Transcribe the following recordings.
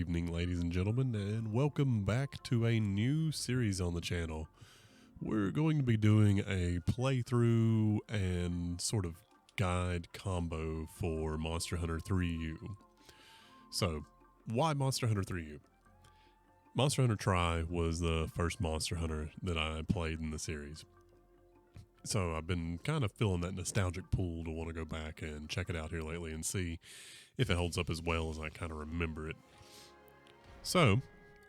evening, ladies and gentlemen, and welcome back to a new series on the channel. We're going to be doing a playthrough and sort of guide combo for Monster Hunter 3U. So, why Monster Hunter 3U? Monster Hunter Tri was the first Monster Hunter that I played in the series. So I've been kind of feeling that nostalgic pull to want to go back and check it out here lately and see if it holds up as well as I kind of remember it. So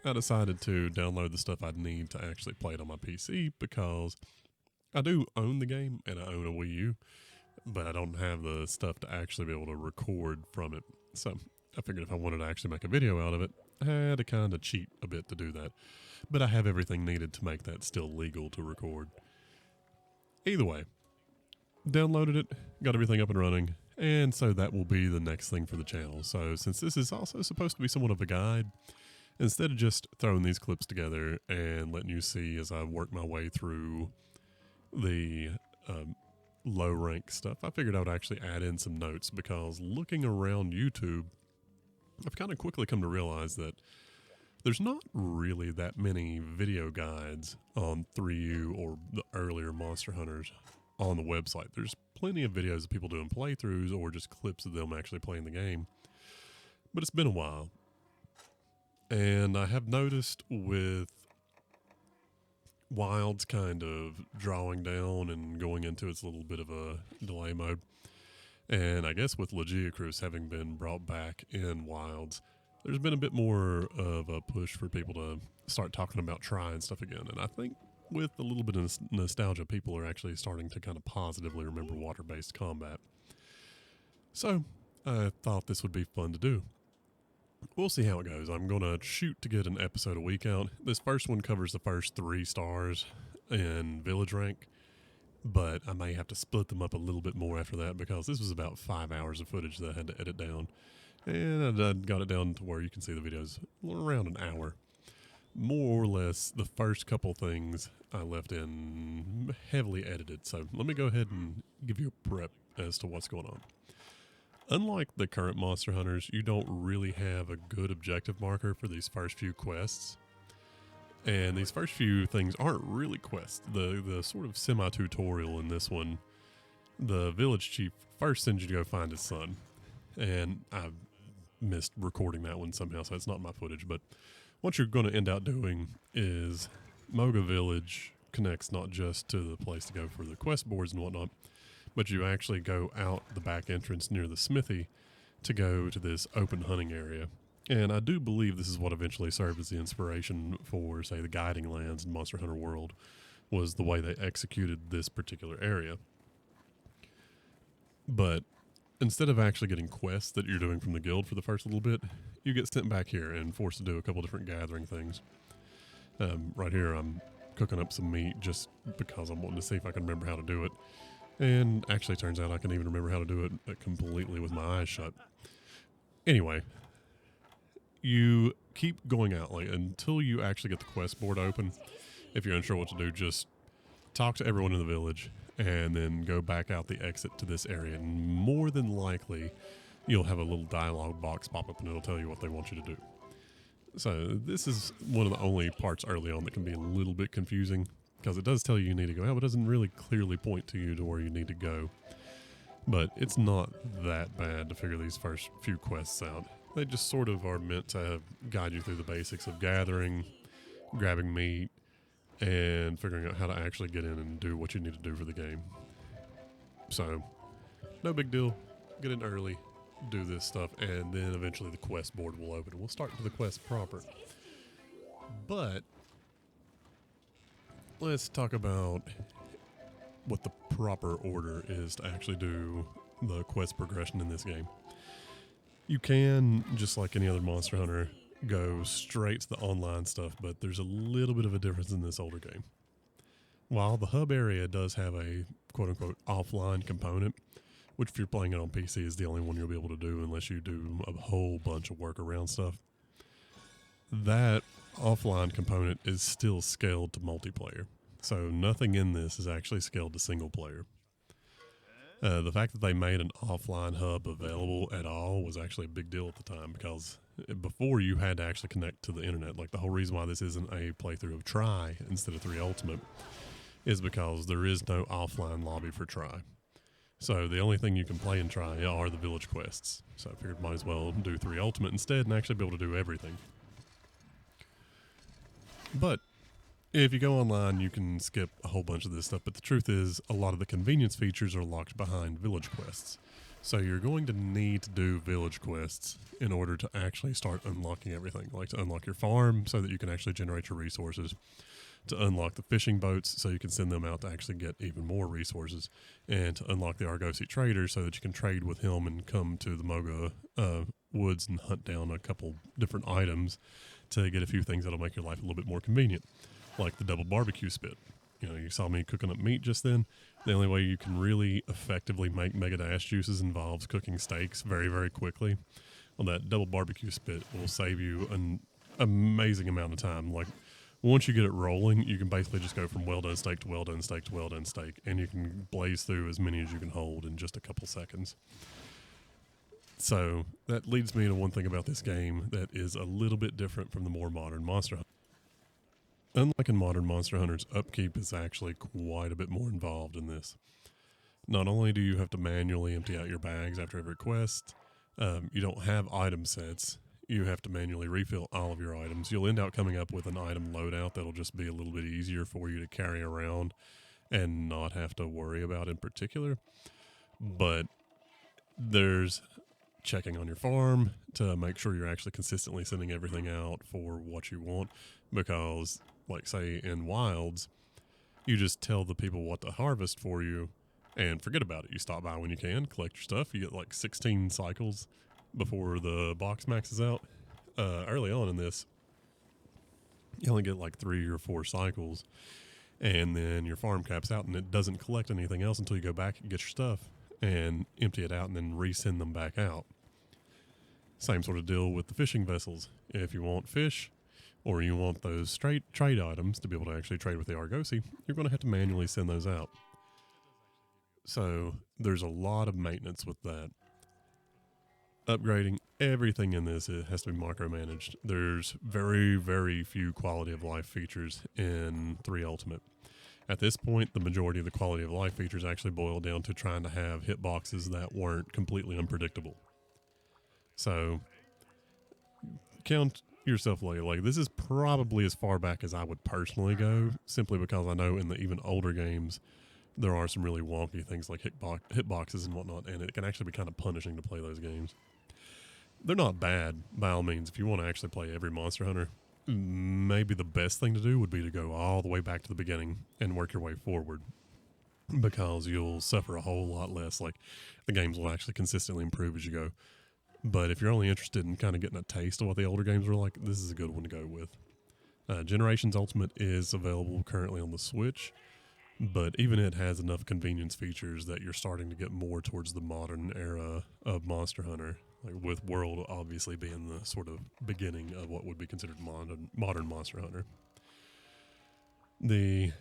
I decided to download the stuff I'd need to actually play it on my PC because I do own the game and I own a Wii U, but I don't have the stuff to actually be able to record from it. So I figured if I wanted to actually make a video out of it, I had to kind of cheat a bit to do that. But I have everything needed to make that still legal to record. Either way, downloaded it, got everything up and running, and so that will be the next thing for the channel. So since this is also supposed to be somewhat of a guide, instead of just throwing these clips together and letting you see as I work my way through the low rank stuff, I figured I would actually add in some notes because looking around YouTube, I've kind of quickly come to realize that there's not really that many video guides on 3U or the earlier Monster Hunters on the website. There's plenty of videos of people doing playthroughs or just clips of them actually playing the game. But it's been a while. And I have noticed with Wilds kind of drawing down and going into its little bit of a delay mode, and I guess with Legiacruz having been brought back in Wilds, there's been a bit more of a push for people to start talking about Tri and stuff again. And I think with a little bit of nostalgia, people are actually starting to kind of positively remember water-based combat. So I thought this would be fun to do. We'll see how it goes. I'm going to shoot to get an episode a week out. This first one covers the first 3 stars in village rank, but I may have to split them up a little bit more after that because this was about 5 hours of footage that I had to edit down. And I got it down to where you can see the videos around an hour. More or less, the first couple things I left in heavily edited. So let me go ahead and give you a prep as to what's going on. Unlike the current Monster Hunters, you don't really have a good objective marker for these first few quests. And these first few things aren't really quests. The sort of semi-tutorial in this one, the village chief first sends you to go find his son. And I missed recording that one somehow, so it's not my footage. But what you're going to end up doing is Moga Village connects not just to the place to go for the quest boards and whatnot, but you actually go out the back entrance near the smithy to go to this open hunting area. And I do believe this is what eventually served as the inspiration for, say, the guiding lands in Monster Hunter World, was the way they executed this particular area. But instead of actually getting quests that you're doing from the guild for the first little bit, you get sent back here and forced to do a couple different gathering things. Right here, I'm cooking up some meat just because I'm wanting to see if I can remember how to do it. And actually turns out I can even remember how to do it completely with my eyes shut. Anyway, you keep going out until you actually get the quest board open. If you're unsure what to do, just talk to everyone in the village and then go back out the exit to this area. And more than likely, you'll have a little dialogue box pop up and it'll tell you what they want you to do. So this is one of the only parts early on that can be a little bit confusing, because it does tell you need to go out, but it doesn't really clearly point to you to where you need to go. But it's not that bad to figure these first few quests out. They just sort of are meant to guide you through the basics of gathering, grabbing meat, and figuring out how to actually get in and do what you need to do for the game. So, no big deal. Get in early, do this stuff, and then eventually the quest board will open. We'll start to the quest proper. But let's talk about what the proper order is to actually do the quest progression in this game. You can, just like any other Monster Hunter, go straight to the online stuff, but there's a little bit of a difference in this older game. While the hub area does have a quote-unquote offline component, which if you're playing it on PC is the only one you'll be able to do unless you do a whole bunch of workaround stuff, that offline component is still scaled to multiplayer. So nothing in this is actually scaled to single player. The fact that they made an offline hub available at all was actually a big deal at the time, because before you had to actually connect to the internet. Like, the whole reason why this isn't a playthrough of Try instead of 3 Ultimate is because there is no offline lobby for Try. So the only thing you can play in Try are the village quests. So I figured might as well do 3 Ultimate instead and actually be able to do everything. But if you go online, you can skip a whole bunch of this stuff. But the truth is, a lot of the convenience features are locked behind village quests. So you're going to need to do village quests in order to actually start unlocking everything. Like to unlock your farm so that you can actually generate your resources, to unlock the fishing boats so you can send them out to actually get even more resources, and to unlock the Argosy trader so that you can trade with him and come to the Moga woods and hunt down a couple different items to get a few things that'll make your life a little bit more convenient, like the double barbecue spit. You know, you saw me cooking up meat just then. The only way you can really effectively make Mega Dash juices involves cooking steaks very, very quickly. Well, that double barbecue spit will save you an amazing amount of time. Like, once you get it rolling, you can basically just go from well done steak to well done steak to well done steak, and you can blaze through as many as you can hold in just a couple seconds. So that leads me to one thing about this game that is a little bit different from the more modern Monster Hunter. Unlike in modern Monster Hunters, upkeep is actually quite a bit more involved in this. Not only do you have to manually empty out your bags after every quest, you don't have item sets. You have to manually refill all of your items. You'll end up coming up with an item loadout that'll just be a little bit easier for you to carry around and not have to worry about in particular. But there's checking on your farm to make sure you're actually consistently sending everything out for what you want, because, like, say in Wilds, you just tell the people what to harvest for you and forget about it. You stop by when you can, collect your stuff. You get like 16 cycles before the box maxes out. Early on in this, you only get like 3 or 4 cycles, and then your farm caps out and it doesn't collect anything else until you go back and get your stuff and empty it out and then resend them back out. Same sort of deal with the fishing vessels. If you want fish, or you want those straight trade items to be able to actually trade with the Argosy, you're going to have to manually send those out. So there's a lot of maintenance with that. Upgrading everything in this, it has to be micromanaged. There's very, very few quality of life features in 3 Ultimate. At this point, the majority of the quality of life features actually boil down to trying to have hitboxes that weren't completely unpredictable. So count yourself later. Like, this is probably as far back as I would personally go, simply because I know in the even older games there are some really wonky things like hitboxes and whatnot, and it can actually be kind of punishing to play those games. They're not bad, by all means. If you want to actually play every Monster Hunter, maybe the best thing to do would be to go all the way back to the beginning and work your way forward, because you'll suffer a whole lot less. Like, the games will actually consistently improve as you go. But if you're only interested in kind of getting a taste of what the older games were like, this is a good one to go with. Generations Ultimate is available currently on the Switch, but even it has enough convenience features that you're starting to get more towards the modern era of Monster Hunter, like with World obviously being the sort of beginning of what would be considered modern Monster Hunter. The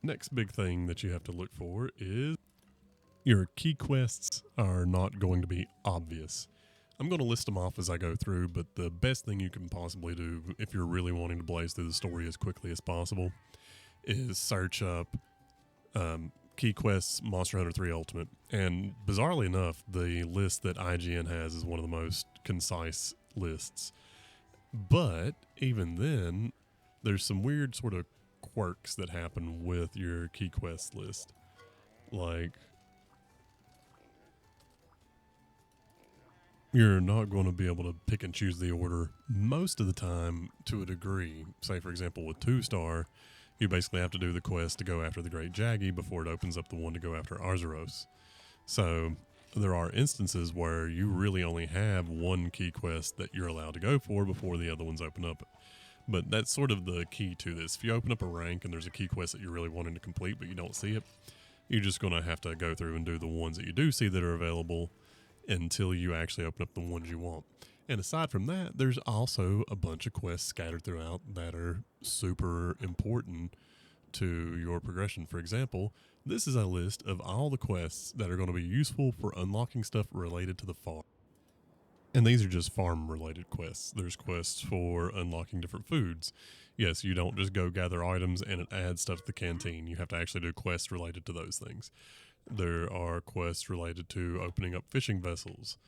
next big thing that you have to look for is your key quests are not going to be obvious. I'm going to list them off as I go through, but the best thing you can possibly do if you're really wanting to blaze through the story as quickly as possible is search up key quests Monster Hunter 3 Ultimate. And bizarrely enough, the list that IGN has is one of the most concise lists. But even then, there's some weird sort of quirks that happen with your key quest list. Like, you're not going to be able to pick and choose the order most of the time to a degree. Say, for example, with 2-star, you basically have to do the quest to go after the Great Jaggy before it opens up the one to go after Arzuros. So there are instances where you really only have one key quest that you're allowed to go for before the other ones open up. But that's sort of the key to this. If you open up a rank and there's a key quest that you're really wanting to complete but you don't see it, you're just going to have to go through and do the ones that you do see that are available until you actually open up the ones you want. And aside from that, there's also a bunch of quests scattered throughout that are super important to your progression. For example, This is a list of all the quests that are going to be useful for unlocking stuff related to the farm. And these are just farm related quests. There's quests for unlocking different foods. Yes, you don't just go gather items and it adds stuff to the canteen. You have to actually do quests related to those things. There are quests related to opening up fishing vessels.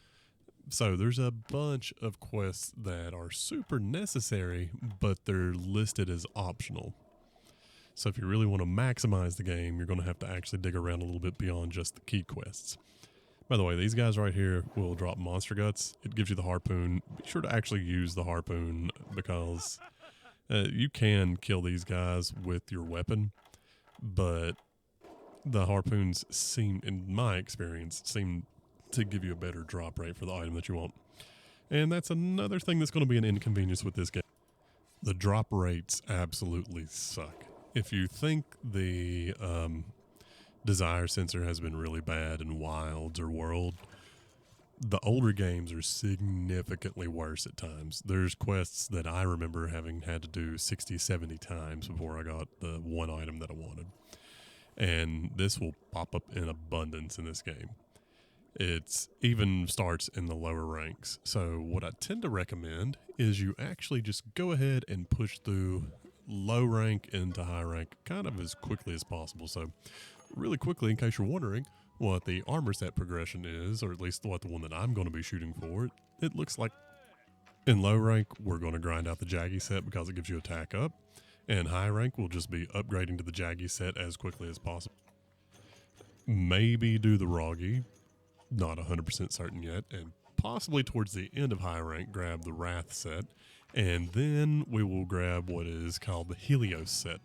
So there's a bunch of quests that are super necessary, but they're listed as optional. So if you really want to maximize the game, you're going to have to actually dig around a little bit beyond just the key quests. By the way, these guys right here will drop monster guts. It gives you the harpoon. Be sure to actually use the harpoon because you can kill these guys with your weapon, but the harpoons seem, in my experience, to give you a better drop rate for the item that you want. And that's another thing that's going to be an inconvenience with this game. The drop rates absolutely suck. If you think the desire sensor has been really bad in Wilds or World, the older games are significantly worse at times. There's quests that I remember having had to do 60, 70 times before I got the one item that I wanted. And this will pop up in abundance in this game. It even starts in the lower ranks. So what I tend to recommend is you actually just go ahead and push through low rank into high rank kind of as quickly as possible. So really quickly, in case you're wondering what the armor set progression is, or at least what the one that I'm going to be shooting for, it looks like in low rank, we're going to grind out the Jaggy set because it gives you attack up. And high rank will just be upgrading to the Jaggy set as quickly as possible. Maybe do the Roggy, not 100% certain yet, and possibly towards the end of high rank grab the Wrath set, and then we will grab what is called the Helios set,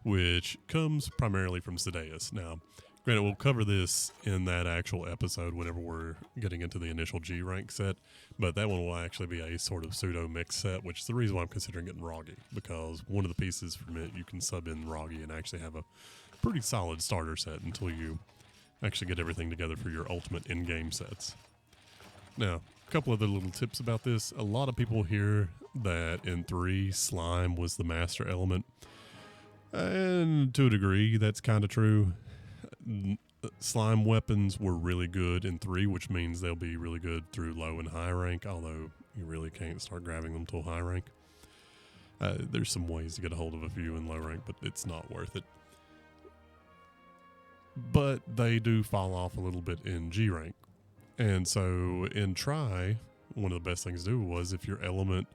which comes primarily from Sideus. Now, granted, we'll cover this in that actual episode whenever we're getting into the initial G rank set, but that one will actually be a sort of pseudo mix set, which is the reason why I'm considering getting Roggy, because one of the pieces from it you can sub in Roggy and actually have a pretty solid starter set until you actually get everything together for your ultimate in-game sets. Now, a couple other little tips about this. A lot of people hear that in 3, slime was the master element. And to a degree, that's kind of true. Slime weapons were really good in 3, which means they'll be really good through low and high rank, although you really can't start grabbing them till high rank. There's some ways to get a hold of a few in low rank, but it's not worth it. But they do fall off a little bit in G rank. And so in Try, one of the best things to do was if your element,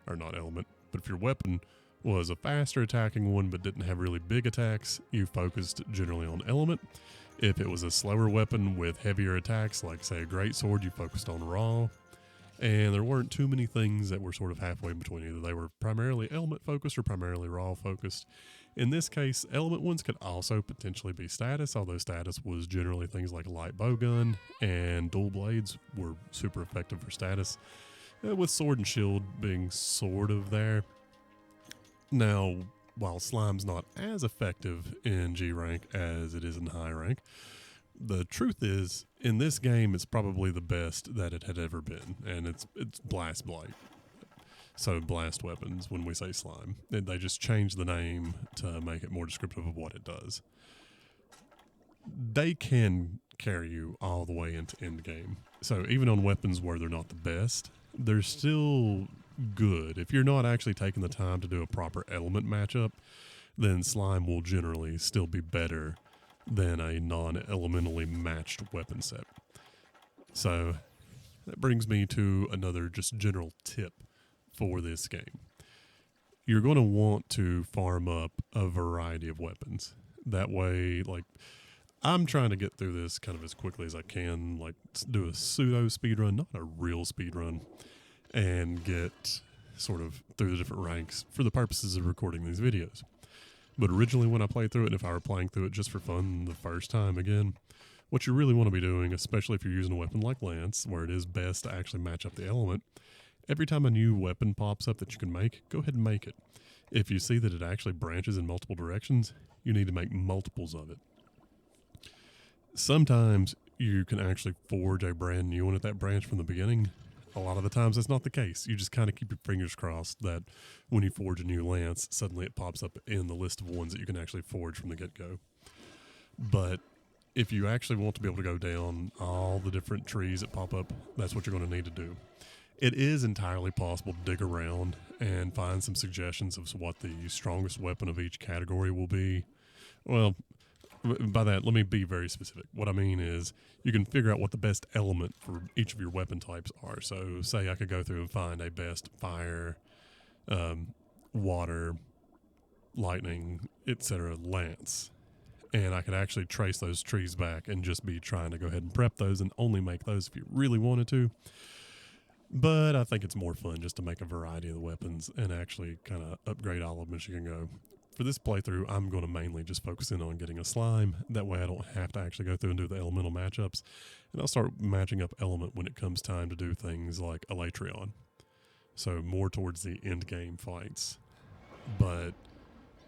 or not element, but if your weapon was a faster attacking one but didn't have really big attacks, you focused generally on element. If it was a slower weapon with heavier attacks, like say a greatsword, you focused on raw. And there weren't too many things that were sort of halfway in between. Either they were primarily element focused or primarily raw focused. In this case, element ones could also potentially be status, although status was generally things like a light bowgun, and dual blades were super effective for status, with sword and shield being sort of there. Now, while slime's not as effective in G rank as it is in high rank, the truth is, in this game, it's probably the best that it had ever been, and it's Blast Blight. So blast weapons, when we say slime. They just changed the name to make it more descriptive of what it does. They can carry you all the way into end game. So even on weapons where they're not the best, they're still good. If you're not actually taking the time to do a proper element matchup, then slime will generally still be better than a non-elementally matched weapon set. So that brings me to another just general tip for this game. You're going to want to farm up a variety of weapons. That way, like, I'm trying to get through this kind of as quickly as I can, like do a pseudo speedrun, not a real speedrun, and get sort of through the different ranks for the purposes of recording these videos. But originally when I played through it, and if I were playing through it just for fun the first time again, what you really want to be doing, especially if you're using a weapon like Lance, where it is best to actually match up the element, every time a new weapon pops up that you can make, go ahead and make it. If you see that it actually branches in multiple directions, you need to make multiples of it. Sometimes you can actually forge a brand new one at that branch from the beginning. A lot of the times that's not the case. You just kind of keep your fingers crossed that when you forge a new lance, suddenly it pops up in the list of ones that you can actually forge from the get-go. But if you actually want to be able to go down all the different trees that pop up, that's what you're going to need to do. It is entirely possible to dig around and find some suggestions of what the strongest weapon of each category will be. Well, by that, let me be very specific. What I mean is you can figure out what the best element for each of your weapon types are. So, say I could go through and find a best fire, water, lightning, etc. lance. And I could actually trace those trees back and just be trying to go ahead and prep those and only make those if you really wanted to. But I think it's more fun just to make a variety of the weapons and actually kind of upgrade all of them as you can go. For this playthrough, I'm going to mainly just focus in on getting a slime. That way I don't have to actually go through and do the elemental matchups. And I'll start matching up element when it comes time to do things like Elytrion. So more towards the end game fights. But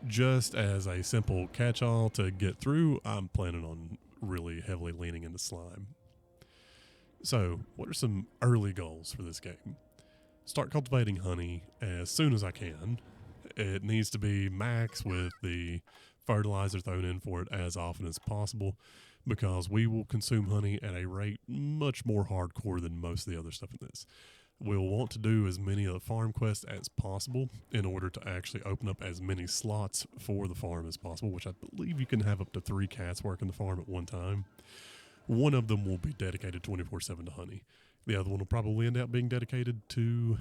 just as a simple catch-all to get through, I'm planning on really heavily leaning into slime. So, what are some early goals for this game? Start cultivating honey as soon as I can. It needs to be max with the fertilizer thrown in for it as often as possible, because we will consume honey at a rate much more hardcore than most of the other stuff in this. We'll want to do as many of the farm quests as possible in order to actually open up as many slots for the farm as possible, which I believe you can have up to 3 cats working the farm at one time. One of them will be dedicated 24/7 to honey. The other one will probably end up being dedicated to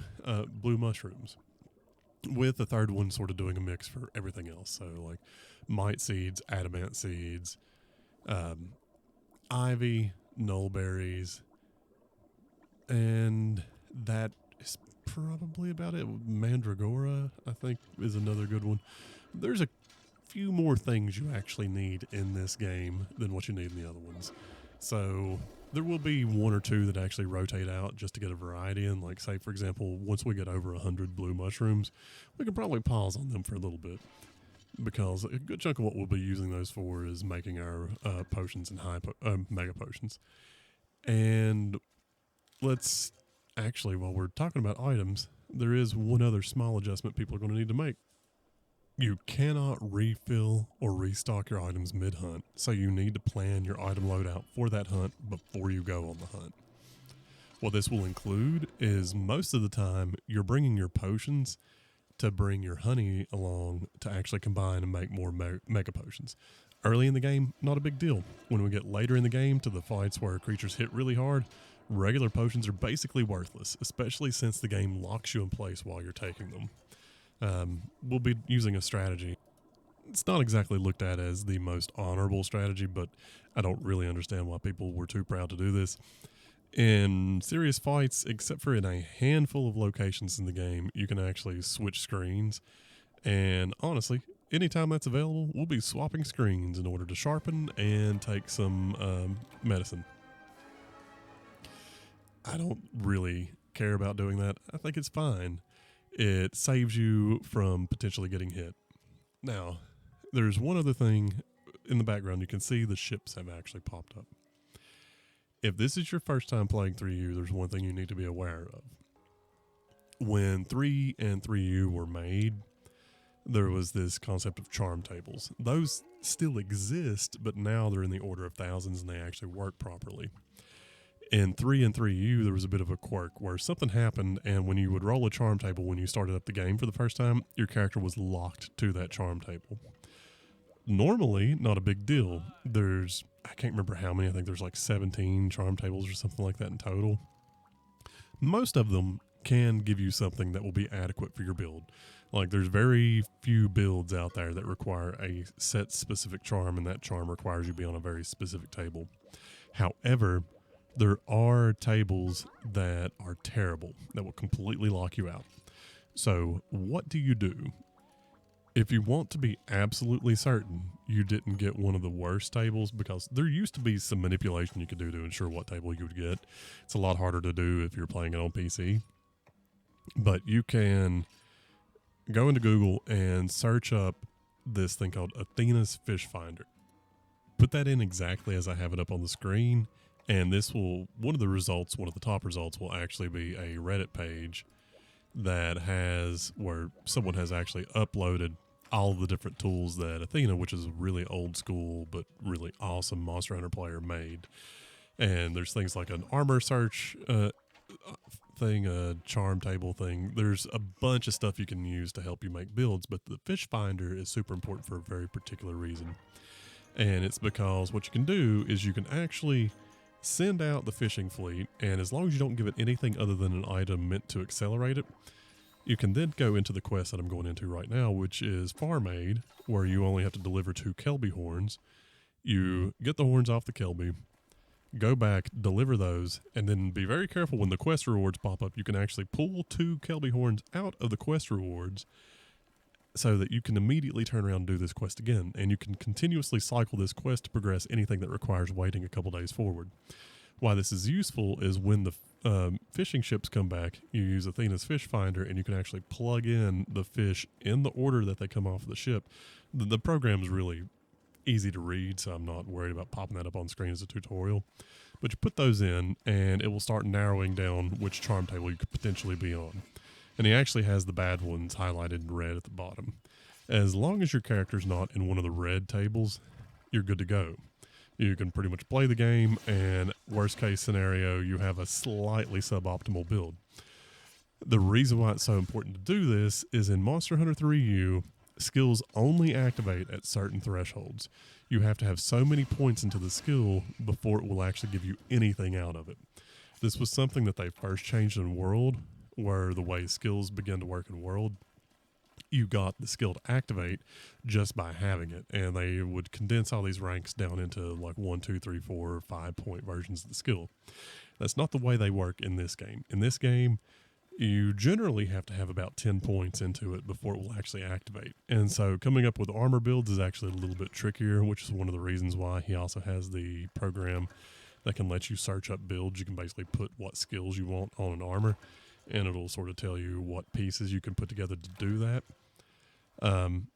blue mushrooms, with the third one sort of doing a mix for everything else. So like mite seeds, adamant seeds, ivy, nullberries, and that is probably about it. Mandragora, I think, is another good one. There's a few more things you actually need in this game than what you need in the other ones. So there will be 1 or 2 that actually rotate out just to get a variety in. Like, say, for example, once we get over 100 blue mushrooms, we can probably pause on them for a little bit, because a good chunk of what we'll be using those for is making our potions and mega potions. And let's actually, while we're talking about items, there is one other small adjustment people are going to need to make. You cannot refill or restock your items mid-hunt, so you need to plan your item loadout for that hunt before you go on the hunt. What this will include is most of the time you're bringing your potions to bring your honey along to actually combine and make more mega potions. Early in the game, not a big deal. When we get later in the game to the fights where creatures hit really hard, regular potions are basically worthless, especially since the game locks you in place while you're taking them. We'll be using a strategy. It's not exactly looked at as the most honorable strategy, but I don't really understand why people were too proud to do this. In serious fights, except for in a handful of locations in the game, you can actually switch screens. And honestly, anytime that's available, we'll be swapping screens in order to sharpen and take some medicine. I don't really care about doing that. I think it's fine. It saves you from potentially getting hit. Now, there's one other thing in the background. You can see the ships have actually popped up. If this is your first time playing 3U, there's one thing you need to be aware of. When 3 and 3U were made, there was this concept of charm tables. Those still exist, but now they're in the order of thousands and they actually work properly. In 3 and 3U, there was a bit of a quirk where something happened, and when you would roll a charm table when you started up the game for the first time, your character was locked to that charm table. Normally, not a big deal. I can't remember how many, I think there's like 17 charm tables or something like that in total. Most of them can give you something that will be adequate for your build. Like, there's very few builds out there that require a set specific charm, and that charm requires you to be on a very specific table. However, there are tables that are terrible, that will completely lock you out. So what do you do? If you want to be absolutely certain you didn't get one of the worst tables, because there used to be some manipulation you could do to ensure what table you would get. It's a lot harder to do if you're playing it on PC. But you can go into Google and search up this thing called Athena's Fish Finder. Put that in exactly as I have it up on the screen. And this will, one of the top results will actually be a Reddit page that has, where someone has actually uploaded all of the different tools that Athena, which is a really old school but really awesome Monster Hunter player, made. And there's things like an armor search thing, a charm table thing. There's a bunch of stuff you can use to help you make builds, but the fish finder is super important for a very particular reason. And it's because what you can do is you can actually send out the fishing fleet, and as long as you don't give it anything other than an item meant to accelerate it, you can then go into the quest that I'm going into right now, which is Farm Aid, where you only have to deliver 2 Kelby horns. You get the horns off the Kelby, go back, deliver those, and then be very careful when the quest rewards pop up. You can actually pull 2 Kelby horns out of the quest rewards so that you can immediately turn around and do this quest again. And you can continuously cycle this quest to progress anything that requires waiting a couple days forward. Why this is useful is when the fishing ships come back, you use Athena's fish finder and you can actually plug in the fish in the order that they come off the ship. The program is really easy to read, so I'm not worried about popping that up on screen as a tutorial. But you put those in and it will start narrowing down which charm table you could potentially be on. And he actually has the bad ones highlighted in red at the bottom. As long as your character's not in one of the red tables, you're good to go. You can pretty much play the game, and worst case scenario, you have a slightly suboptimal build. The reason why it's so important to do this is in Monster Hunter 3U, skills only activate at certain thresholds. You have to have so many points into the skill before it will actually give you anything out of it. This was something that they first changed in World, where the way skills begin to work in World, you got the skill to activate just by having it, and they would condense all these ranks down into like 1, 2, 3, 4, 5 point versions of the skill. That's not the way they work in this game. In this game, you generally have to have about 10 points into it before it will actually activate. And so coming up with armor builds is actually a little bit trickier, which is one of the reasons why he also has the program that can let you search up builds. You can basically put what skills you want on an armor, and it'll sort of tell you what pieces you can put together to do that.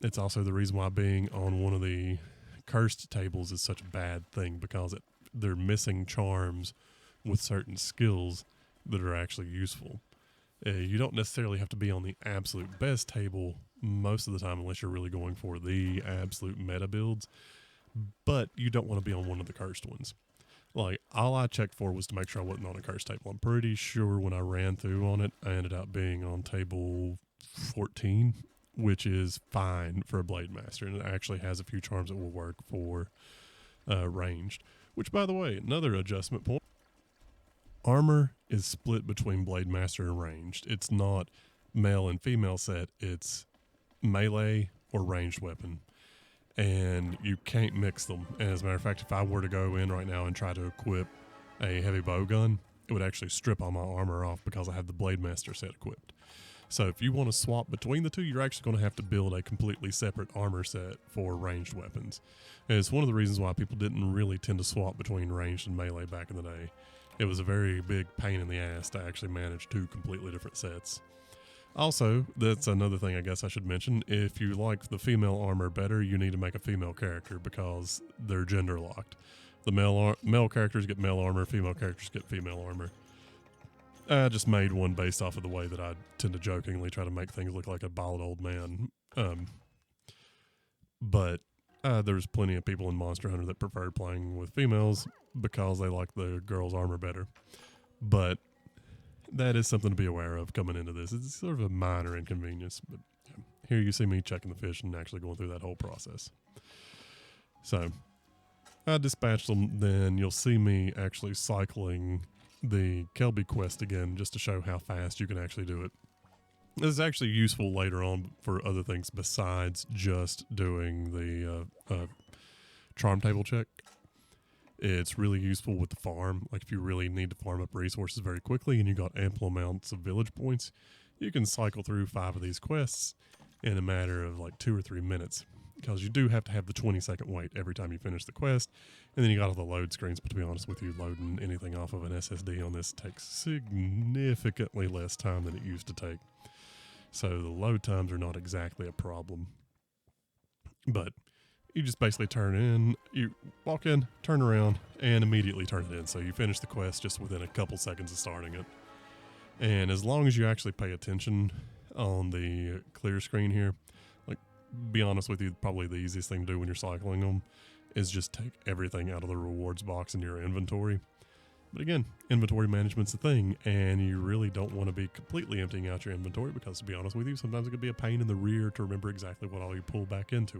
It's also the reason why being on one of the cursed tables is such a bad thing, because they're missing charms with certain skills that are actually useful. You don't necessarily have to be on the absolute best table most of the time unless you're really going for the absolute meta builds, but you don't want to be on one of the cursed ones. Like, all I checked for was to make sure I wasn't on a cursed table. I'm pretty sure when I ran through on it, I ended up being on table 14, which is fine for a Blade Master, and it actually has a few charms that will work for ranged. Which, by the way, another adjustment point. Armor is split between Blade Master and ranged. It's not male and female set. It's melee or ranged weapon. And you can't mix them. And as a matter of fact, if I were to go in right now and try to equip a heavy bow gun, it would actually strip all my armor off because I have the Blade Master set equipped. So if you want to swap between the two, you're actually going to have to build a completely separate armor set for ranged weapons. And it's one of the reasons why people didn't really tend to swap between ranged and melee back in the day. It was a very big pain in the ass to actually manage 2 completely different sets. Also, that's another thing I guess I should mention. If you like the female armor better, you need to make a female character because they're gender locked. The male characters get male armor, female characters get female armor. I just made one based off of the way that I tend to jokingly try to make things look like a bald old man. But there's plenty of people in Monster Hunter that preferred playing with females because they like the girl's armor better. But that is something to be aware of coming into this. It's sort of a minor inconvenience, but yeah. Here you see me checking the fish and actually going through that whole process. So I dispatched them, then you'll see me actually cycling the Kelby quest again just to show how fast you can actually do it. This is actually useful later on for other things besides just doing the charm table check. It's really useful with the farm. Like if you really need to farm up resources very quickly and you got ample amounts of village points, you can cycle through 5 of these quests in a matter of like 2 or 3 minutes. Because you do have to have the 20-second wait every time you finish the quest. And then you got all the load screens, but to be honest with you, loading anything off of an SSD on this takes significantly less time than it used to take. So the load times are not exactly a problem. But you just basically turn in, you walk in, turn around, and immediately turn it in. So you finish the quest just within a couple seconds of starting it. And as long as you actually pay attention on the clear screen here, like be honest with you, probably the easiest thing to do when you're cycling them is just take everything out of the rewards box in your inventory. But again, inventory management's a thing, and you really don't want to be completely emptying out your inventory because, to be honest with you, sometimes it could be a pain in the rear to remember exactly what all you pull back into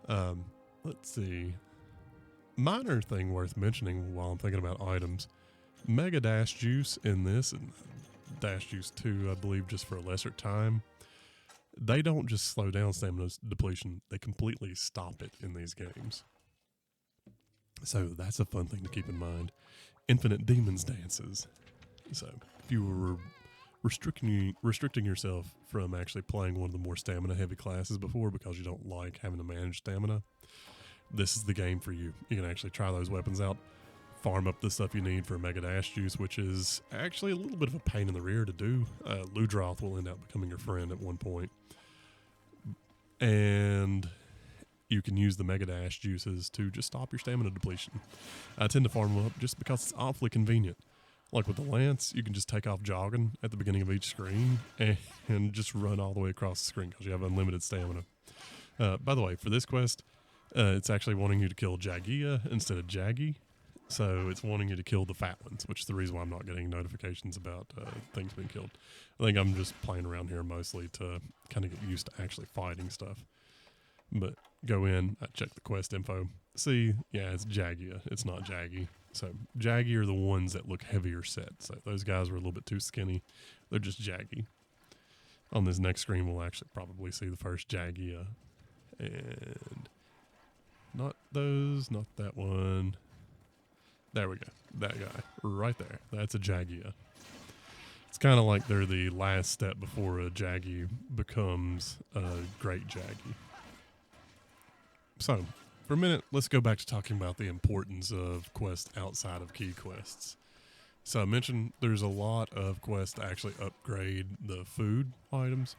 it. Let's see. Minor thing worth mentioning while I'm thinking about items. Mega Dash Juice in this, and Dash Juice 2, I believe, just for a lesser time. They don't just slow down stamina depletion, they completely stop it in these games. So that's a fun thing to keep in mind. Infinite Demons Dances. So if you were restricting yourself from actually playing one of the more stamina heavy classes before because you don't like having to manage stamina, this is the game for you. You can actually try those weapons out, farm up the stuff you need for Mega Dash Juice, which is actually a little bit of a pain in the rear to do. Ludroth will end up becoming your friend at one point. And you can use the Mega Dash juices to just stop your stamina depletion. I tend to farm them up just because it's awfully convenient. Like with the Lance, you can just take off jogging at the beginning of each screen and just run all the way across the screen because you have unlimited stamina. By the way, for this quest, it's actually wanting you to kill Jagia instead of Jaggy. So it's wanting you to kill the fat ones, which is the reason why I'm not getting notifications about things being killed. I think I'm just playing around here mostly to kind of get used to actually fighting stuff. But go in, I check the quest info. See, yeah, it's Jagia. It's not Jaggy. So Jaggy are the ones that look heavier set. So those guys were a little bit too skinny. They're just Jaggy. On this next screen, we'll actually probably see the first Jagia. And not those, not that one. There we go. That guy right there. That's a Jagia. It's kind of like they're the last step before a Jaggy becomes a great Jaggy. So, for a minute, let's go back to talking about the importance of quests outside of key quests. So I mentioned there's a lot of quests to actually upgrade the food items.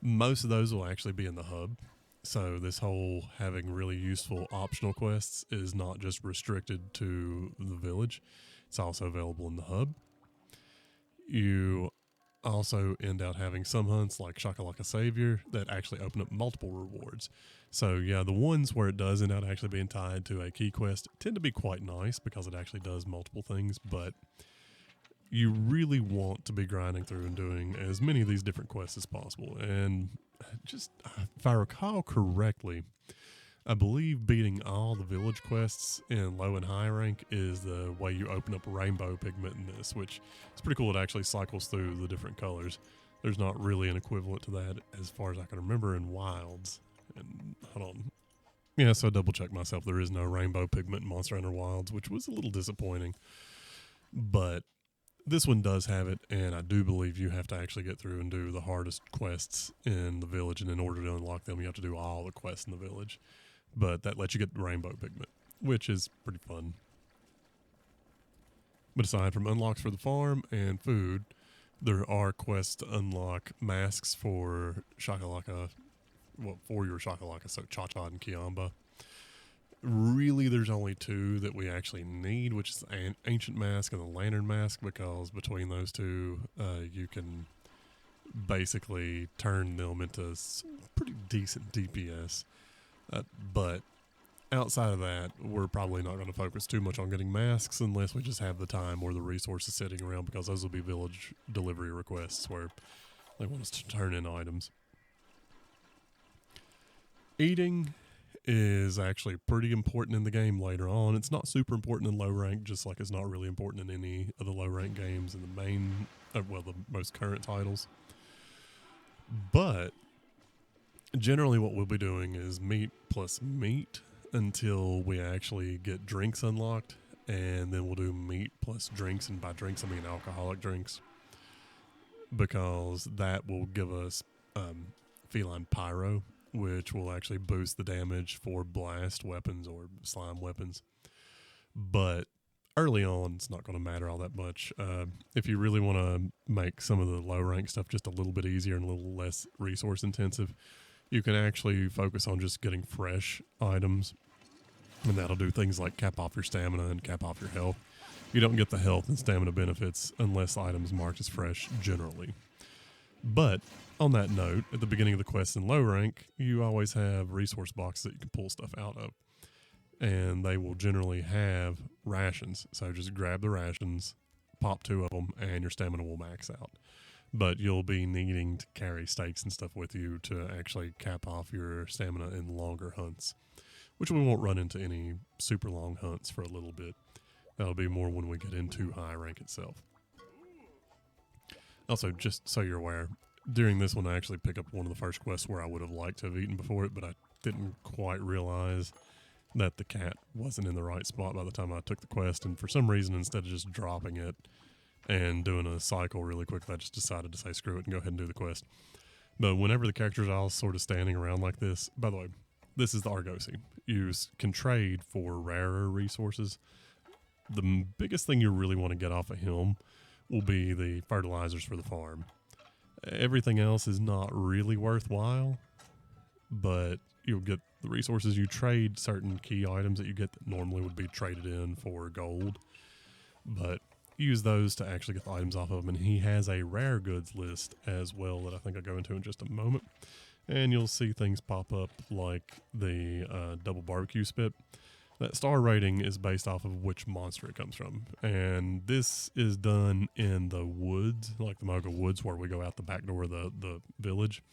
Most of those will actually be in the hub. So this whole having really useful optional quests is not just restricted to the village. It's also available in the hub. You also end out having some hunts like Shakalaka Savior that actually open up multiple rewards. So yeah, the ones where it does end out actually being tied to a key quest tend to be quite nice because it actually does multiple things, but you really want to be grinding through and doing as many of these different quests as possible. And just, if I recall correctly, I believe beating all the village quests in low and high rank is the way you open up rainbow pigment in this, which is pretty cool. It actually cycles through the different colors. There's not really an equivalent to that as far as I can remember in Wilds. And hold on. Yeah, so I double checked myself. There is no rainbow pigment in Monster Hunter Wilds, which was a little disappointing. But this one does have it, and I do believe you have to actually get through and do the hardest quests in the village, and in order to unlock them, you have to do all the quests in the village. But that lets you get the rainbow pigment, which is pretty fun. But aside from unlocks for the farm and food, there are quests to unlock masks for Shakalaka, well, for your Shakalaka, so Cha-Cha and Kiamba. Really, there's only two that we actually need, which is the Ancient Mask and the Lantern Mask, because between those two, you can basically turn them into pretty decent DPS. But outside of that, we're probably not going to focus too much on getting masks unless we just have the time or the resources sitting around, because those will be village delivery requests where they want us to turn in items. Eating is actually pretty important in the game later on. It's not super important in low rank, just like it's not really important in any of the low rank games in the main, the most current titles. But generally what we'll be doing is meat plus meat until we actually get drinks unlocked, and then we'll do meat plus drinks, and by drinks I mean alcoholic drinks, because that will give us feline pyro, which will actually boost the damage for blast weapons or slime weapons. But early on, it's not going to matter all that much. If you really want to make some of the low rank stuff just a little bit easier and a little less resource intensive, you can actually focus on just getting fresh items, and that'll do things like cap off your stamina and cap off your health. You don't get the health and stamina benefits unless the item's marked as fresh, generally. But if you really want to make some of the low rank stuff just a little bit easier and a little less resource intensive, you can actually focus on just getting fresh items, and that'll do things like cap off your stamina and cap off your health. You don't get the health and stamina benefits unless the item's marked as fresh, generally. But on that note, at the beginning of the quest in low rank, you always have resource boxes that you can pull stuff out of. And they will generally have rations. So just grab the rations, pop 2 of them, and your stamina will max out. But you'll be needing to carry stakes and stuff with you to actually cap off your stamina in longer hunts, which we won't run into any super long hunts for a little bit. That'll be more when we get into high rank itself. Also, just so you're aware, during this one I actually pick up one of the first quests where I would have liked to have eaten before it, but I didn't quite realize that the cat wasn't in the right spot by the time I took the quest, and for some reason, instead of just dropping it and doing a cycle really quickly, I just decided to say screw it and go ahead and do the quest. But whenever the characters are all sort of standing around like this, by the way, this is the Argosy. You can trade for rarer resources. The biggest thing you really want to get off of him will be the fertilizers for the farm. Everything else is not really worthwhile, but you'll get the resources. You trade certain key items that you get that normally would be traded in for gold, but use those to actually get the items off of him. And he has a rare goods list as well that I think I'll go into in just a moment. And you'll see things pop up like the double barbecue spit. That star rating is based off of which monster it comes from. And this is done in the woods, like the Moga Woods, where we go out the back door of the village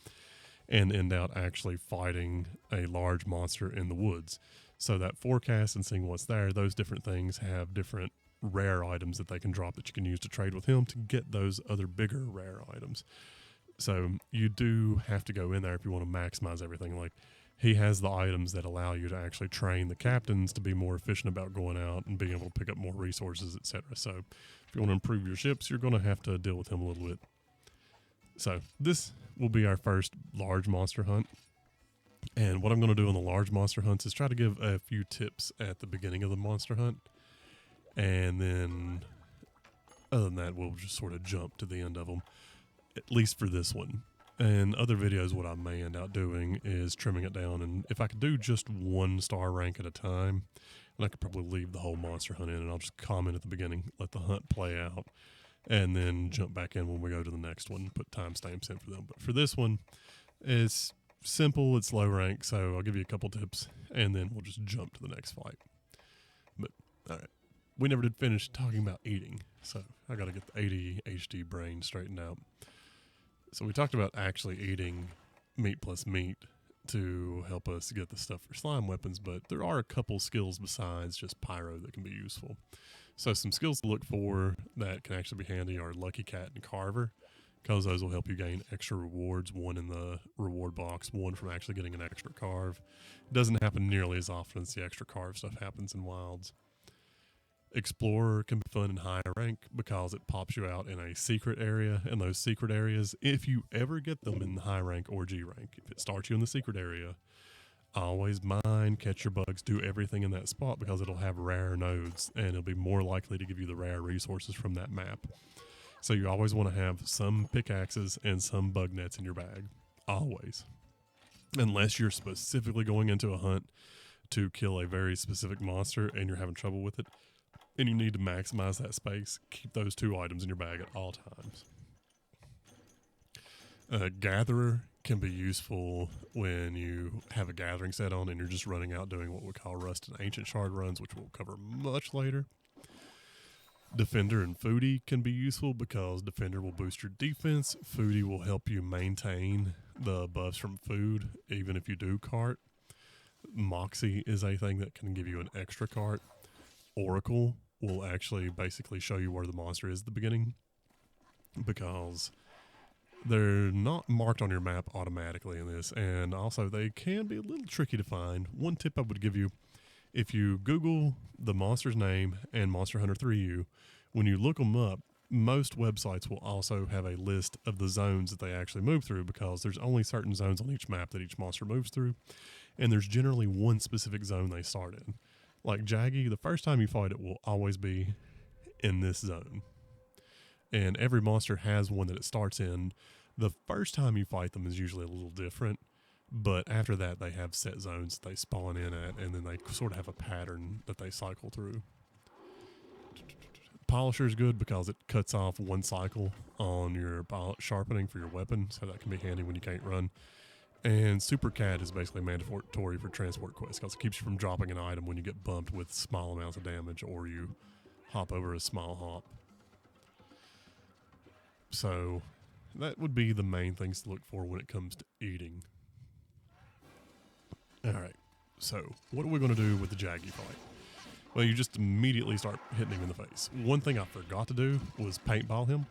and end out actually fighting a large monster in the woods. So that forecast and seeing what's there, those different things have different rare items that they can drop that you can use to trade with him to get those other bigger rare items. So you do have to go in there if you want to maximize everything. Like, he has the items that allow you to actually train the captains to be more efficient about going out and being able to pick up more resources, etc. So if you want to improve your ships, you're going to have to deal with him a little bit. So this will be our first large monster hunt. And what I'm going to do on the large monster hunts is try to give a few tips at the beginning of the monster hunt. And then other than that, we'll just sort of jump to the end of them, at least for this one. And other videos, what I may end up doing is trimming it down. And if I could do just 1 star rank at a time, and I could probably leave the whole monster hunt in, and I'll just comment at the beginning, let the hunt play out, and then jump back in when we go to the next one, put timestamps in for them. But for this one, it's simple, it's low rank, so I'll give you a couple tips, and then we'll just jump to the next fight. But, alright. We never did finish talking about eating, so I gotta get the ADHD brain straightened out. So we talked about actually eating meat plus meat to help us get the stuff for slime weapons, but there are a couple skills besides just pyro that can be useful. So some skills to look for that can actually be handy are Lucky Cat and Carver, because those will help you gain extra rewards, 1 in the reward box, 1 from actually getting an extra carve. It doesn't happen nearly as often as the extra carve stuff happens in wilds. Explorer can be fun in higher rank because it pops you out in a secret area, and those secret areas, if you ever get them in high rank or G rank, if it starts you in the secret area, always mine, catch your bugs, do everything in that spot because it'll have rare nodes and it'll be more likely to give you the rare resources from that map. So you always want to have some pickaxes and some bug nets in your bag, always. Unless you're specifically going into a hunt to kill a very specific monster and you're having trouble with it, and you need to maximize that space, keep those 2 items in your bag at all times. Gatherer can be useful when you have a gathering set on and you're just running out doing what we call rust and ancient shard runs, which we'll cover much later. Defender and Foodie can be useful because Defender will boost your defense. Foodie will help you maintain the buffs from food, even if you do cart. Moxie is a thing that can give you an extra cart. Oracle will actually basically show you where the monster is at the beginning because they're not marked on your map automatically in this, and also they can be a little tricky to find. One tip I would give you, if you Google the monster's name and Monster Hunter 3U, when you look them up, most websites will also have a list of the zones that they actually move through because there's only certain zones on each map that each monster moves through, and there's generally one specific zone they start in. Like Jaggy, the first time you fight it will always be in this zone. And every monster has one that it starts in. The first time you fight them is usually a little different, but after that they have set zones that they spawn in at, and then they sort of have a pattern that they cycle through. Polisher is good because it cuts off one cycle on your sharpening for your weapon, so that can be handy when you can't run. And Super Cat is basically mandatory for transport quests because it keeps you from dropping an item when you get bumped with small amounts of damage or you hop over a small hop. So that would be the main things to look for when it comes to eating. Alright, so what are we going to do with the Jaggy fight? Well, you just immediately start hitting him in the face. One thing I forgot to do was paintball him.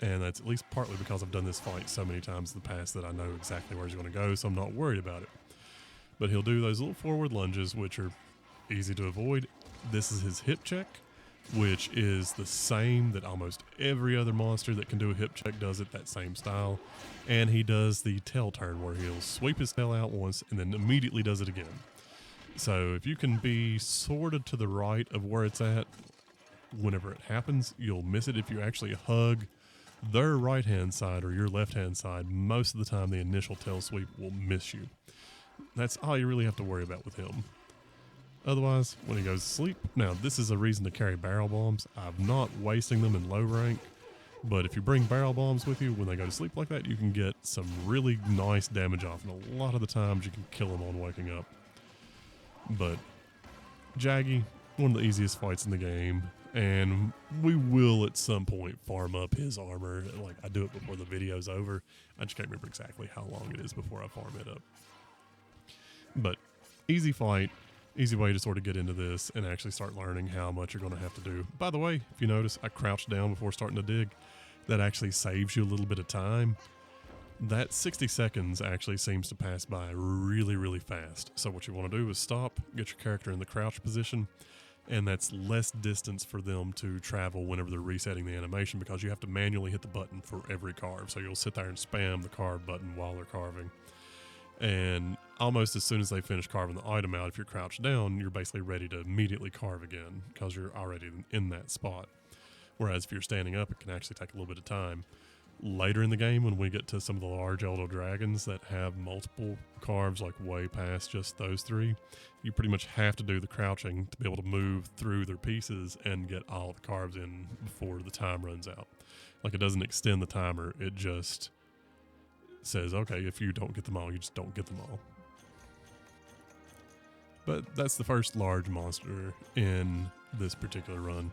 And that's at least partly because I've done this fight so many times in the past that I know exactly where he's going to go, so I'm not worried about it. But he'll do those little forward lunges, which are easy to avoid. This is his hip check, which is the same that almost every other monster that can do a hip check does it, that same style. And he does the tail turn, where he'll sweep his tail out once and then immediately does it again. So if you can be sort of to the right of where it's at whenever it happens, you'll miss it. If you actually hug their right-hand side or your left-hand side, most of the time the initial tail sweep will miss you. That's all you really have to worry about with him. Otherwise, when he goes to sleep, now this is a reason to carry barrel bombs. I'm not wasting them in low rank, but if you bring barrel bombs with you when they go to sleep like that, you can get some really nice damage off, and a lot of the times you can kill them on waking up. But Jaggy, one of the easiest fights in the game. And we will at some point farm up his armor. Like, I do it before the video's over. I just can't remember exactly how long it is before I farm it up. But easy fight, easy way to sort of get into this and actually start learning how much you're going to have to do. By the way, if you notice, I crouched down before starting to dig. That actually saves you a little bit of time. That 60 seconds actually seems to pass by really, really fast. So what you want to do is stop, get your character in the crouch position, and that's less distance for them to travel whenever they're resetting the animation, because you have to manually hit the button for every carve. So you'll sit there and spam the carve button while they're carving. And almost as soon as they finish carving the item out, if you're crouched down, you're basically ready to immediately carve again because you're already in that spot. Whereas if you're standing up, it can actually take a little bit of time. Later in the game, when we get to some of the large elder dragons that have multiple carves, like way past just those three, you pretty much have to do the crouching to be able to move through their pieces and get all the carves in before the time runs out. Like, it doesn't extend the timer, it just says, okay, if you don't get them all, you just don't get them all. But that's the first large monster in this particular run.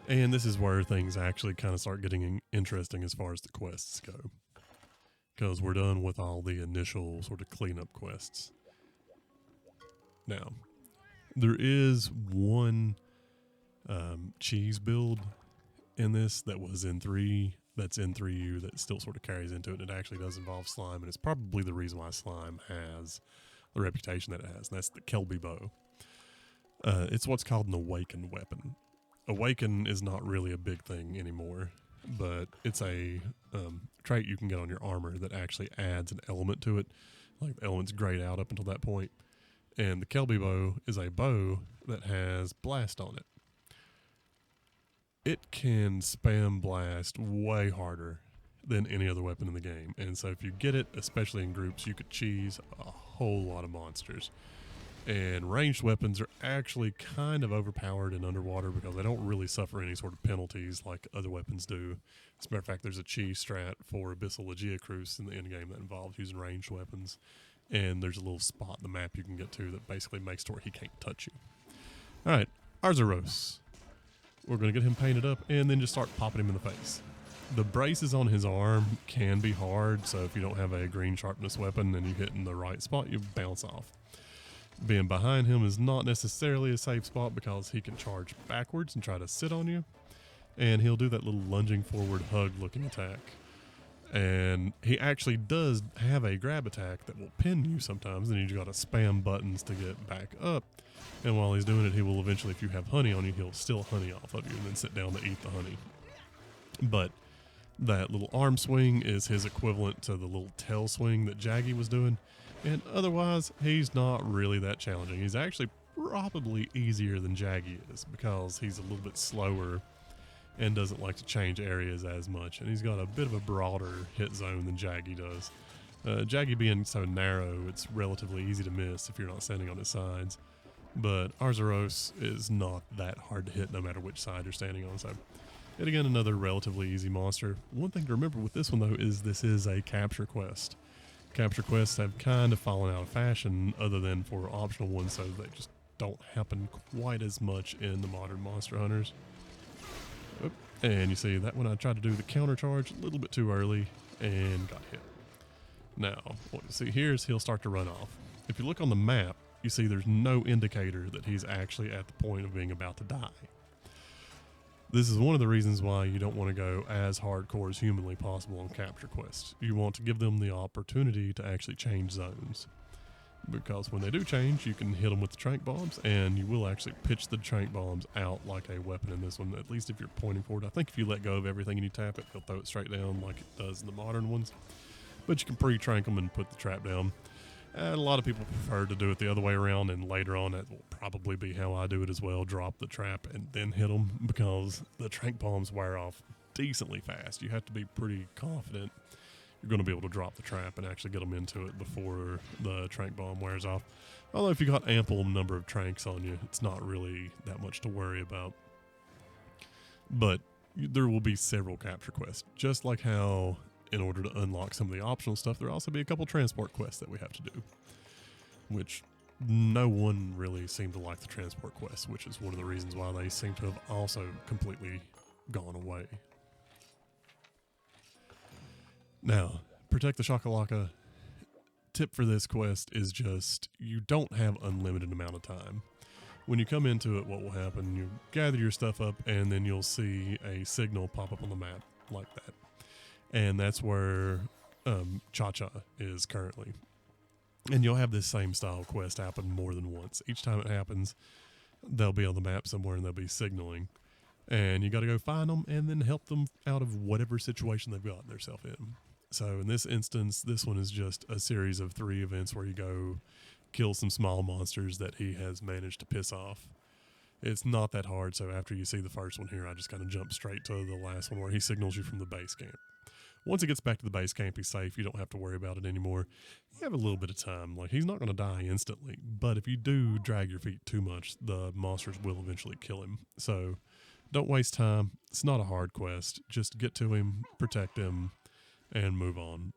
And this is where things actually kind of start getting interesting as far as the quests go. Because we're done with all the initial sort of cleanup quests. Now, there is one cheese build in this that was in 3, that's in 3U, that still sort of carries into it. It actually does involve slime, and it's probably the reason why slime has the reputation that it has, and that's the Kelby bow. It's what's called an awakened weapon. Awaken is not really a big thing anymore, but it's a trait you can get on your armor that actually adds an element to it. Like, the element's grayed out up until that point. And the Kelby bow is a bow that has blast on it. It can spam blast way harder than any other weapon in the game. And so if you get it, especially in groups, you could cheese a whole lot of monsters. And ranged weapons are actually kind of overpowered in underwater because they don't really suffer any sort of penalties like other weapons do. As a matter of fact, there's a cheese strat for Abyssal Legiacrus in the endgame that involves using ranged weapons. And there's a little spot in the map you can get to that basically makes it where he can't touch you. Alright, Arzuros. We're going to get him painted up and then just start popping him in the face. The braces on his arm can be hard, so if you don't have a green sharpness weapon and you hit in the right spot, you bounce off. Being behind him is not necessarily a safe spot because he can charge backwards and try to sit on you. And he'll do that little lunging forward hug looking attack. And he actually does have a grab attack that will pin you sometimes, and you just gotta spam buttons to get back up. And while he's doing it, he will eventually, if you have honey on you, he'll steal honey off of you and then sit down to eat the honey. But that little arm swing is his equivalent to the little tail swing that Jaggy was doing. And otherwise, he's not really that challenging. He's actually probably easier than Jaggy is because he's a little bit slower and doesn't like to change areas as much. And he's got a bit of a broader hit zone than Jaggy does. Jaggy being so narrow, it's relatively easy to miss if you're not standing on his sides. but Arzuros is not that hard to hit no matter which side you're standing on. So, yet again, another relatively easy monster. One thing to remember with this one, though, is this is a capture quest. Capture quests have kind of fallen out of fashion other than for optional ones, so they just don't happen quite as much in the modern Monster Hunters. Oop. And you see that when I tried to do the counter charge a little bit too early and got hit. Now, what you see here is he'll start to run off. If you look on the map, you see there's no indicator that he's actually at the point of being about to die. This is one of the reasons why you don't want to go as hardcore as humanly possible on capture quests. You want to give them the opportunity to actually change zones. Because when they do change, you can hit them with the trank bombs, and you will actually pitch the trank bombs out like a weapon in this one, at least if you're pointing forward. I think if you let go of everything and you tap it, he'll throw it straight down like it does in the modern ones. But you can pre-trank them and put the trap down. And a lot of people prefer to do it the other way around, and later on that will probably be how I do it as well. Drop the trap and then hit them, because the trank bombs wear off decently fast. You have to be pretty confident you're going to be able to drop the trap and actually get them into it before the trank bomb wears off. Although if you got ample number of tranks on you, it's not really that much to worry about. But there will be several capture quests, just like how in order to unlock some of the optional stuff, there'll also be a couple transport quests that we have to do, which no one really seemed to like the transport quests, which is one of the reasons why they seem to have also completely gone away. Now, protect the Shakalaka. Tip for this quest is just, you don't have unlimited amount of time. When you come into it, what will happen, you gather your stuff up, and then you'll see a signal pop up on the map like that. And that's where Cha-Cha is currently. And you'll have this same style quest happen more than once. Each time it happens, they'll be on the map somewhere and they'll be signaling. And you got to go find them and then help them out of whatever situation they've gotten themselves in. So in this instance, this one is just a series of 3 events where you go kill some small monsters that he has managed to piss off. It's not that hard, so after you see the first one here, I just kind of jump straight to the last one where he signals you from the base camp. Once he gets back to the base camp, he's safe. You don't have to worry about it anymore. You have a little bit of time. Like, he's not going to die instantly, but if you do drag your feet too much, the monsters will eventually kill him. So don't waste time. It's not a hard quest. Just get to him, protect him, and move on.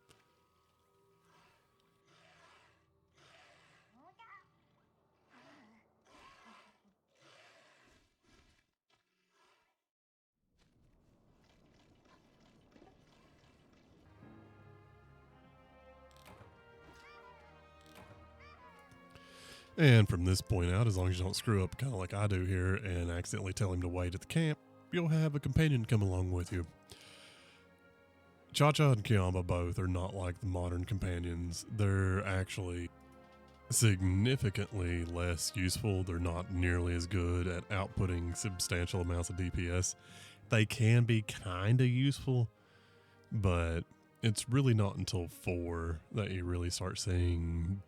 And from this point out, as long as you don't screw up kind of like I do here and accidentally tell him to wait at the camp, you'll have a companion come along with you. Cha-Cha and Kiamba both are not like the modern companions. They're actually significantly less useful. They're not nearly as good at outputting substantial amounts of DPS. They can be kind of useful, but it's really not until 4 that you really start seeing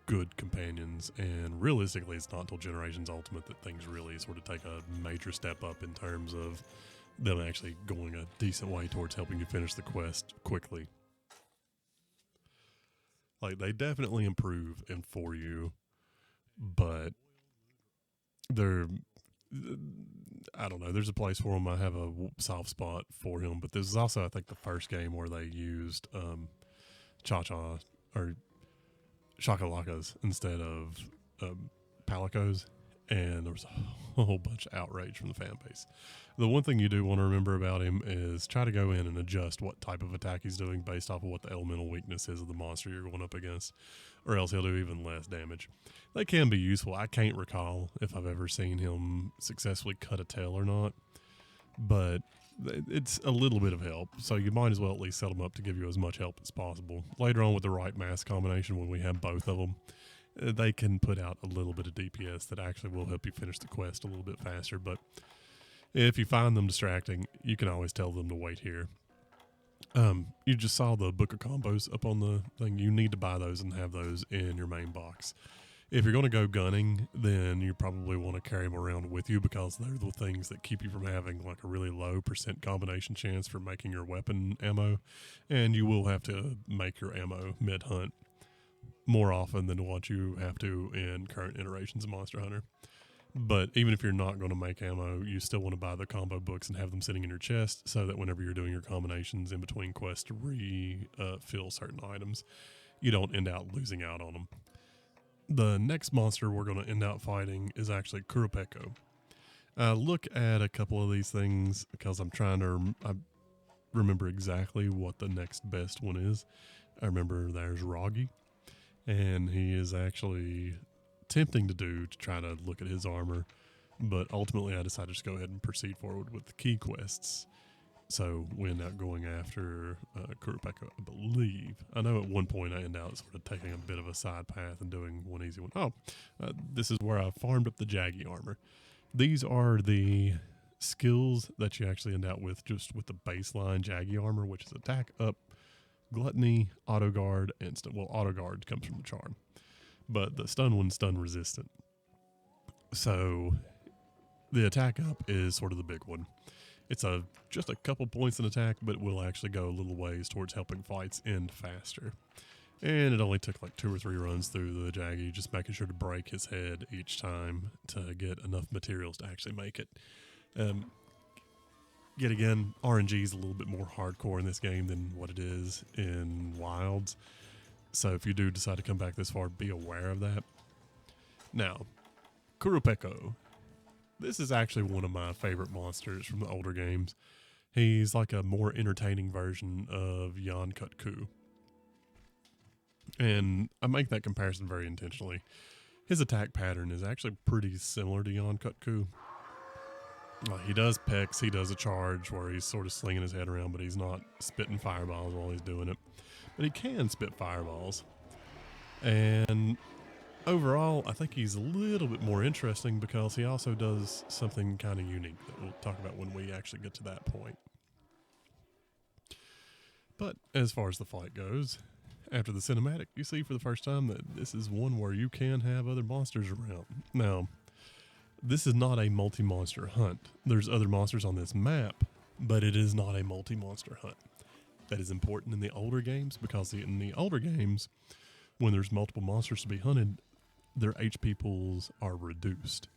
good companions, and realistically it's not until Generations Ultimate that things really sort of take a major step up in terms of them actually going a decent way towards helping you finish the quest quickly. Like, they definitely improve in for you, but they're, I don't know, there's a place for them. I have a soft spot for him, but this is also, I think, the first game where they used Cha-Cha or Shakalakas instead of Palicos, and there was a whole bunch of outrage from the fan base. The one thing you do want to remember about him is try to go in and adjust what type of attack he's doing based off of what the elemental weakness is of the monster you're going up against, or else he'll do even less damage. They can be useful. I can't recall if I've ever seen him successfully cut a tail or not, but it's a little bit of help, so you might as well at least set them up to give you as much help as possible. Later on with the right mass combination, when we have both of them, they can put out a little bit of DPS that actually will help you finish the quest a little bit faster. But if you find them distracting, you can always tell them to wait here. You just saw the Book of Combos up on the thing. You need to buy those and have those in your main box. If you're going to go gunning, then you probably want to carry them around with you, because they're the things that keep you from having like a really low percent combination chance for making your weapon ammo, and you will have to make your ammo mid-hunt. more often than what you have to in current iterations of Monster Hunter. But even if you're not going to make ammo, you still want to buy the combo books and have them sitting in your chest so that whenever you're doing your combinations in between quests to refill certain items, you don't end up losing out on them. The next monster we're going to end up fighting is actually Kurupeko. Look at a couple of these things because I'm trying to remember exactly what the next best one is. I remember there's Roggy, and he is actually tempting to do to try to look at his armor, but ultimately I decided to just go ahead and proceed forward with the key quests. So we end up going after Kurupeko, I believe. I know at one point I end out sort of taking a bit of a side path and doing one easy one. This is where I farmed up the Jaggy armor. These are the skills that you actually end out with just with the baseline Jaggy armor, which is attack up, gluttony, auto guard, and auto guard comes from the charm. But the stun one's stun resistant. So the attack up is sort of the big one. It's just a couple points in attack, but will actually go a little ways towards helping fights end faster. And it only took like 2 or 3 runs through the Jaggy, just making sure to break his head each time to get enough materials to actually make it. Yet again, RNG is a little bit more hardcore in this game than what it is in Wilds. So if you do decide to come back this far, be aware of that. Now, Kurupeko. This is actually one of my favorite monsters from the older games. He's like a more entertaining version of Yan Kut-Ku. And I make that comparison very intentionally. His attack pattern is actually pretty similar to Yan Kut-Ku. He does pecks, he does a charge where he's sort of slinging his head around, but he's not spitting fireballs while he's doing it. But he can spit fireballs. And overall, I think he's a little bit more interesting because he also does something kind of unique that we'll talk about when we actually get to that point. But as far as the fight goes, after the cinematic, you see for the first time that this is one where you can have other monsters around. Now, this is not a multi-monster hunt. There's other monsters on this map, but it is not a multi-monster hunt. That is important in the older games because in the older games, when there's multiple monsters to be hunted, their HP pools are reduced.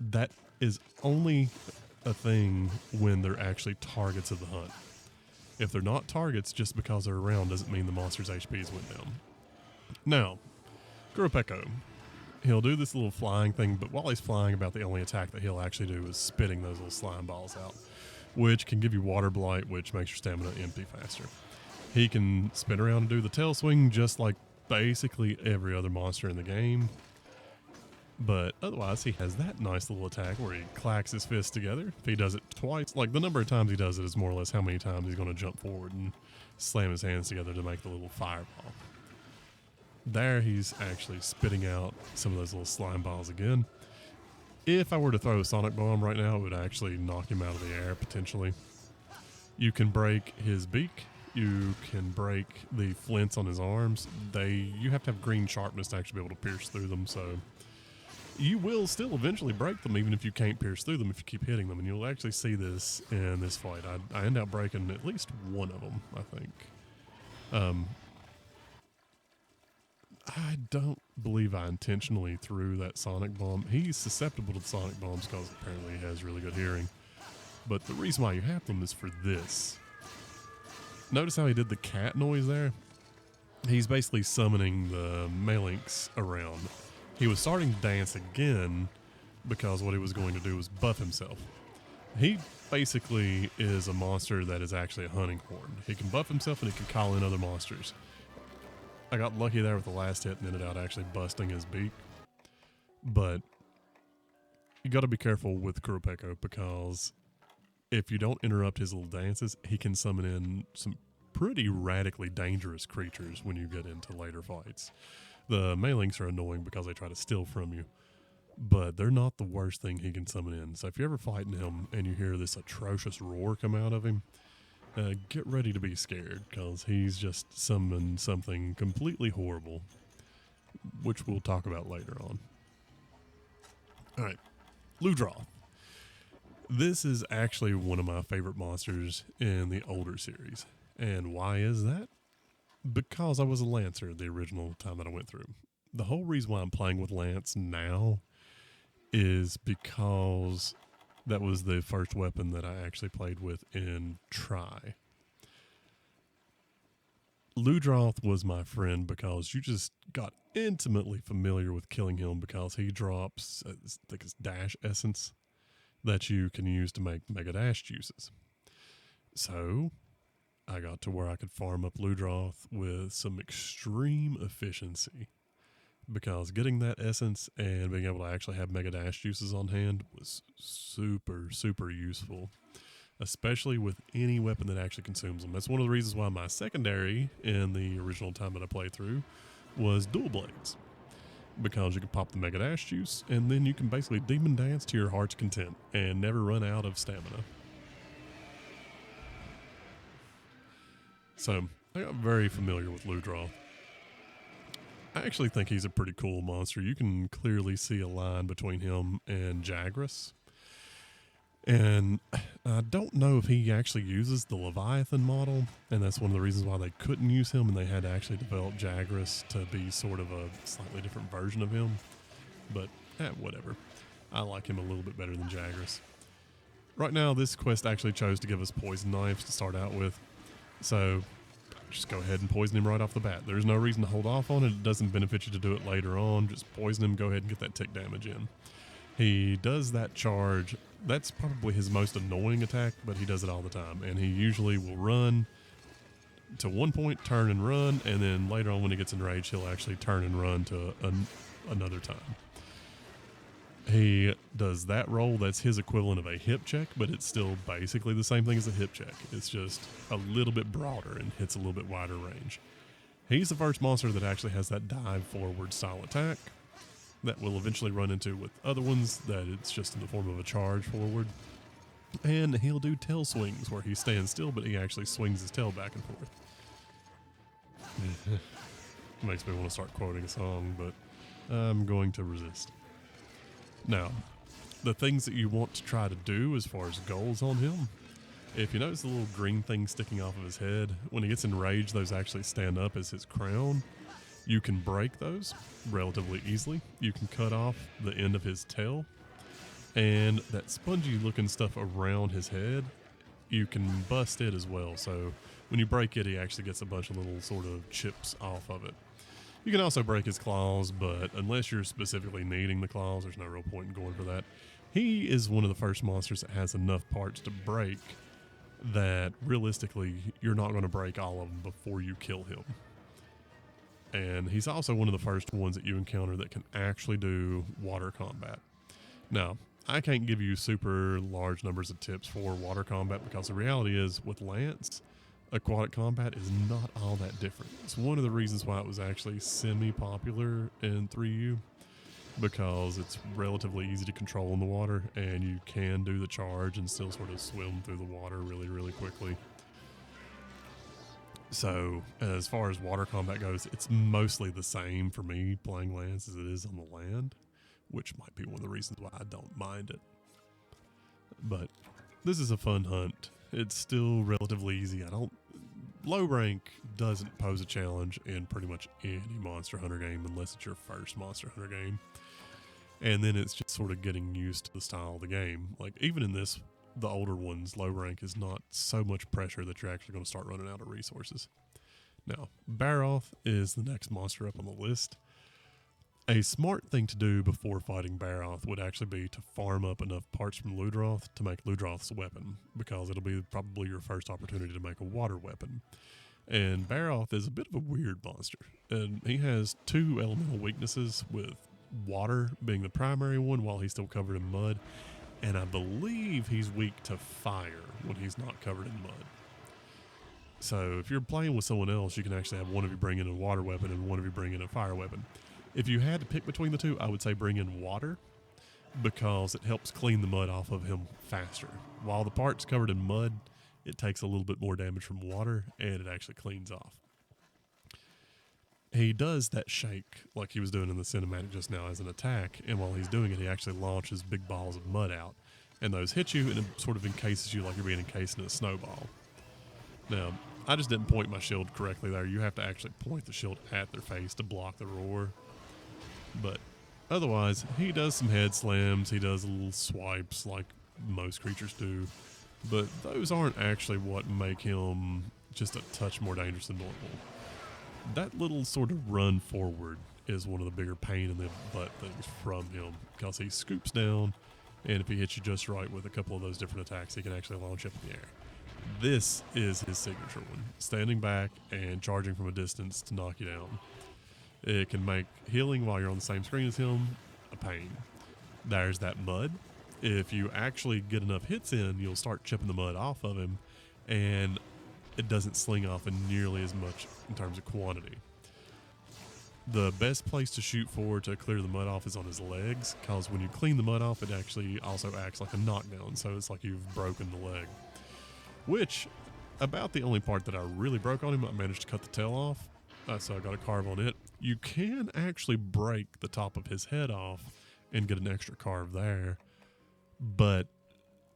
That is only a thing when they're actually targets of the hunt. If they're not targets, just because they're around doesn't mean the monster's HPs went down. Now, Kurupeko, he'll do this little flying thing, but while he's flying, about the only attack that he'll actually do is spitting those little slime balls out, which can give you water blight, which makes your stamina empty faster. He can spin around and do the tail swing just like basically every other monster in the game. But otherwise, he has that nice little attack where he clacks his fists together. If he does it twice, like the number of times he does it is more or less how many times he's going to jump forward and slam his hands together to make the little fireball. There, he's actually spitting out some of those little slime balls again. If I were to throw a sonic bomb right now, it would actually knock him out of the air, potentially. You can break his beak. You can break the flints on his arms. You have to have green sharpness to actually be able to pierce through them, so you will still eventually break them, even if you can't pierce through them if you keep hitting them. And you'll actually see this in this fight. I end up breaking at least one of them, I think. I don't believe I intentionally threw that sonic bomb. He's susceptible to sonic bombs because apparently he has really good hearing. But the reason why you have them is for this. Notice how he did the cat noise there? He's basically summoning the Malinx around. He was starting to dance again because what he was going to do was buff himself. He basically is a monster that is actually a hunting horn. He can buff himself and he can call in other monsters. I got lucky there with the last hit and ended out actually busting his beak. But you got to be careful with Kurupeko because if you don't interrupt his little dances, he can summon in some pretty radically dangerous creatures when you get into later fights. The Malinx are annoying because they try to steal from you, but they're not the worst thing he can summon in. So if you're ever fighting him and you hear this atrocious roar come out of him, get ready to be scared because he's just summoned something completely horrible, which we'll talk about later on. All right, Ludroth. This is actually one of my favorite monsters in the older series. And why is that? Because I was a Lancer the original time that I went through. The whole reason why I'm playing with Lance now is because that was the first weapon that I actually played with in Try. Ludroth was my friend because you just got intimately familiar with killing him because he drops, I think it's Dash Essence that you can use to make Mega Dash juices. So I got to where I could farm up Ludroth with some extreme efficiency because getting that essence and being able to actually have Mega Dash juices on hand was super, super useful, especially with any weapon that actually consumes them. That's one of the reasons why my secondary in the original time that I played through was dual blades, because you can pop the Mega Dash juice and then you can basically demon dance to your heart's content and never run out of stamina. So I got very familiar with Ludroth. I actually think he's a pretty cool monster. You can clearly see a line between him and Jagras. And I don't know if he actually uses the Leviathan model, and that's one of the reasons why they couldn't use him and they had to actually develop Jagras to be sort of a slightly different version of him. But whatever. I like him a little bit better than Jagras. Right now, this quest actually chose to give us poison knives to start out with. So just go ahead and poison him right off the bat. There's no reason to hold off on it. It doesn't benefit you to do it later on. Just poison him, go ahead and get that tick damage in. He does that charge. That's probably his most annoying attack, but he does it all the time. And he usually will run to one point, turn and run, and then later on when he gets enraged, he'll actually turn and run to another time. He does that roll. That's his equivalent of a hip check, but it's still basically the same thing as a hip check. It's just a little bit broader and hits a little bit wider range. He's the first monster that actually has that dive forward style attack that will eventually run into with other ones that it's just in the form of a charge forward. And he'll do tail swings where he stands still, but he actually swings his tail back and forth. Makes me want to start quoting a song, but I'm going to resist. Now, the things that you want to try to do as far as goals on him, if you notice the little green thing sticking off of his head, when he gets enraged, those actually stand up as his crown. You can break those relatively easily. You can cut off the end of his tail. And that spongy looking stuff around his head, you can bust it as well. So when you break it, he actually gets a bunch of little sort of chips off of it. You can also break his claws, but unless you're specifically needing the claws, there's no real point in going for that. He is one of the first monsters that has enough parts to break that realistically you're not going to break all of them before you kill him. And he's also one of the first ones that you encounter that can actually do water combat. Now, I can't give you super large numbers of tips for water combat because the reality is with Lance, aquatic combat is not all that different. It's one of the reasons why it was actually semi-popular in 3U, because it's relatively easy to control in the water and you can do the charge and still sort of swim through the water really, really quickly. So as far as water combat goes, it's mostly the same for me playing Lance as it is on the land, which might be one of the reasons why I don't mind it. But this is a fun hunt. It's still relatively easy. Low rank doesn't pose a challenge in pretty much any Monster Hunter game unless it's your first Monster Hunter game. And then it's just sort of getting used to the style of the game. Like even in this, the older ones, low rank is not so much pressure that you're actually going to start running out of resources. Now, Barroth is the next monster up on the list. A smart thing to do before fighting Barroth would actually be to farm up enough parts from Ludroth to make Ludroth's weapon, because it'll be probably your first opportunity to make a water weapon. And Barroth is a bit of a weird monster, and he has two elemental weaknesses, with water being the primary one while he's still covered in mud, and I believe he's weak to fire when he's not covered in mud. So if you're playing with someone else, you can actually have one of you bring in a water weapon and one of you bring in a fire weapon. If you had to pick between the two, I would say bring in water, because it helps clean the mud off of him faster. While the part's covered in mud, it takes a little bit more damage from water, and it actually cleans off. He does that shake like he was doing in the cinematic just now as an attack, and while he's doing it, he actually launches big balls of mud out, and those hit you, and it sort of encases you like you're being encased in a snowball. Now, I just didn't point my shield correctly there. You have to actually point the shield at their face to block the roar. But otherwise, he does some head slams. He does little swipes like most creatures do. But those aren't actually what make him just a touch more dangerous than normal. That little sort of run forward is one of the bigger pain in the butt things from him, because he scoops down, and if he hits you just right with a couple of those different attacks, he can actually launch up in the air. This is his signature one, standing back and charging from a distance to knock you down. It can make healing while you're on the same screen as him a pain. There's that mud. If you actually get enough hits in, you'll start chipping the mud off of him, and it doesn't sling off in nearly as much in terms of quantity. The best place to shoot for to clear the mud off is on his legs, because when you clean the mud off, it actually also acts like a knockdown, so it's like you've broken the leg. Which, about the only part that I really broke on him, I managed to cut the tail off, so I got a carve on it. You can actually break the top of his head off and get an extra carve there, but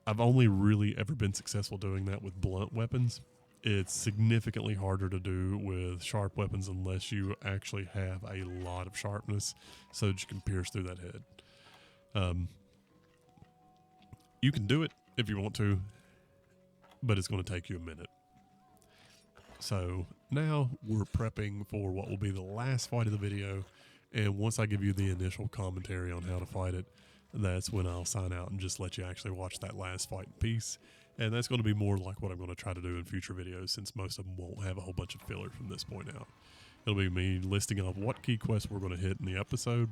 I've only really ever been successful doing that with blunt weapons. It's significantly harder to do with sharp weapons unless you actually have a lot of sharpness so that you can pierce through that head. You can do it if you want to, but it's going to take you a minute. So now we're prepping for what will be the last fight of the video, and once I give you the initial commentary on how to fight it, that's when I'll sign out and just let you actually watch that last fight in peace. And that's going to be more like what I'm going to try to do in future videos, since most of them won't have a whole bunch of filler from this point out. It'll be me listing off what key quests we're going to hit in the episode,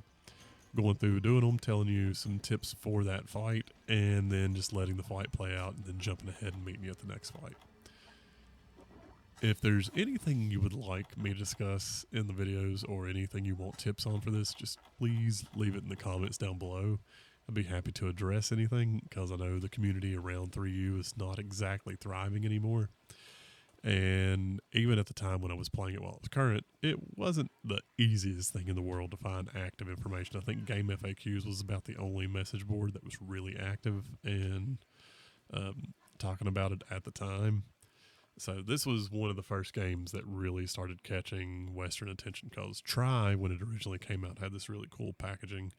going through doing them, telling you some tips for that fight, and then just letting the fight play out and then jumping ahead and meeting you at the next fight. If there's anything you would like me to discuss in the videos or anything you want tips on for this, just please leave it in the comments down below. I'd be happy to address anything, because I know the community around 3U is not exactly thriving anymore. And even at the time when I was playing it while it was current, it wasn't the easiest thing in the world to find active information. I think Game FAQs was about the only message board that was really active and talking about it at the time. So this was one of the first games that really started catching Western attention, because Try, when it originally came out, had this really cool packaging,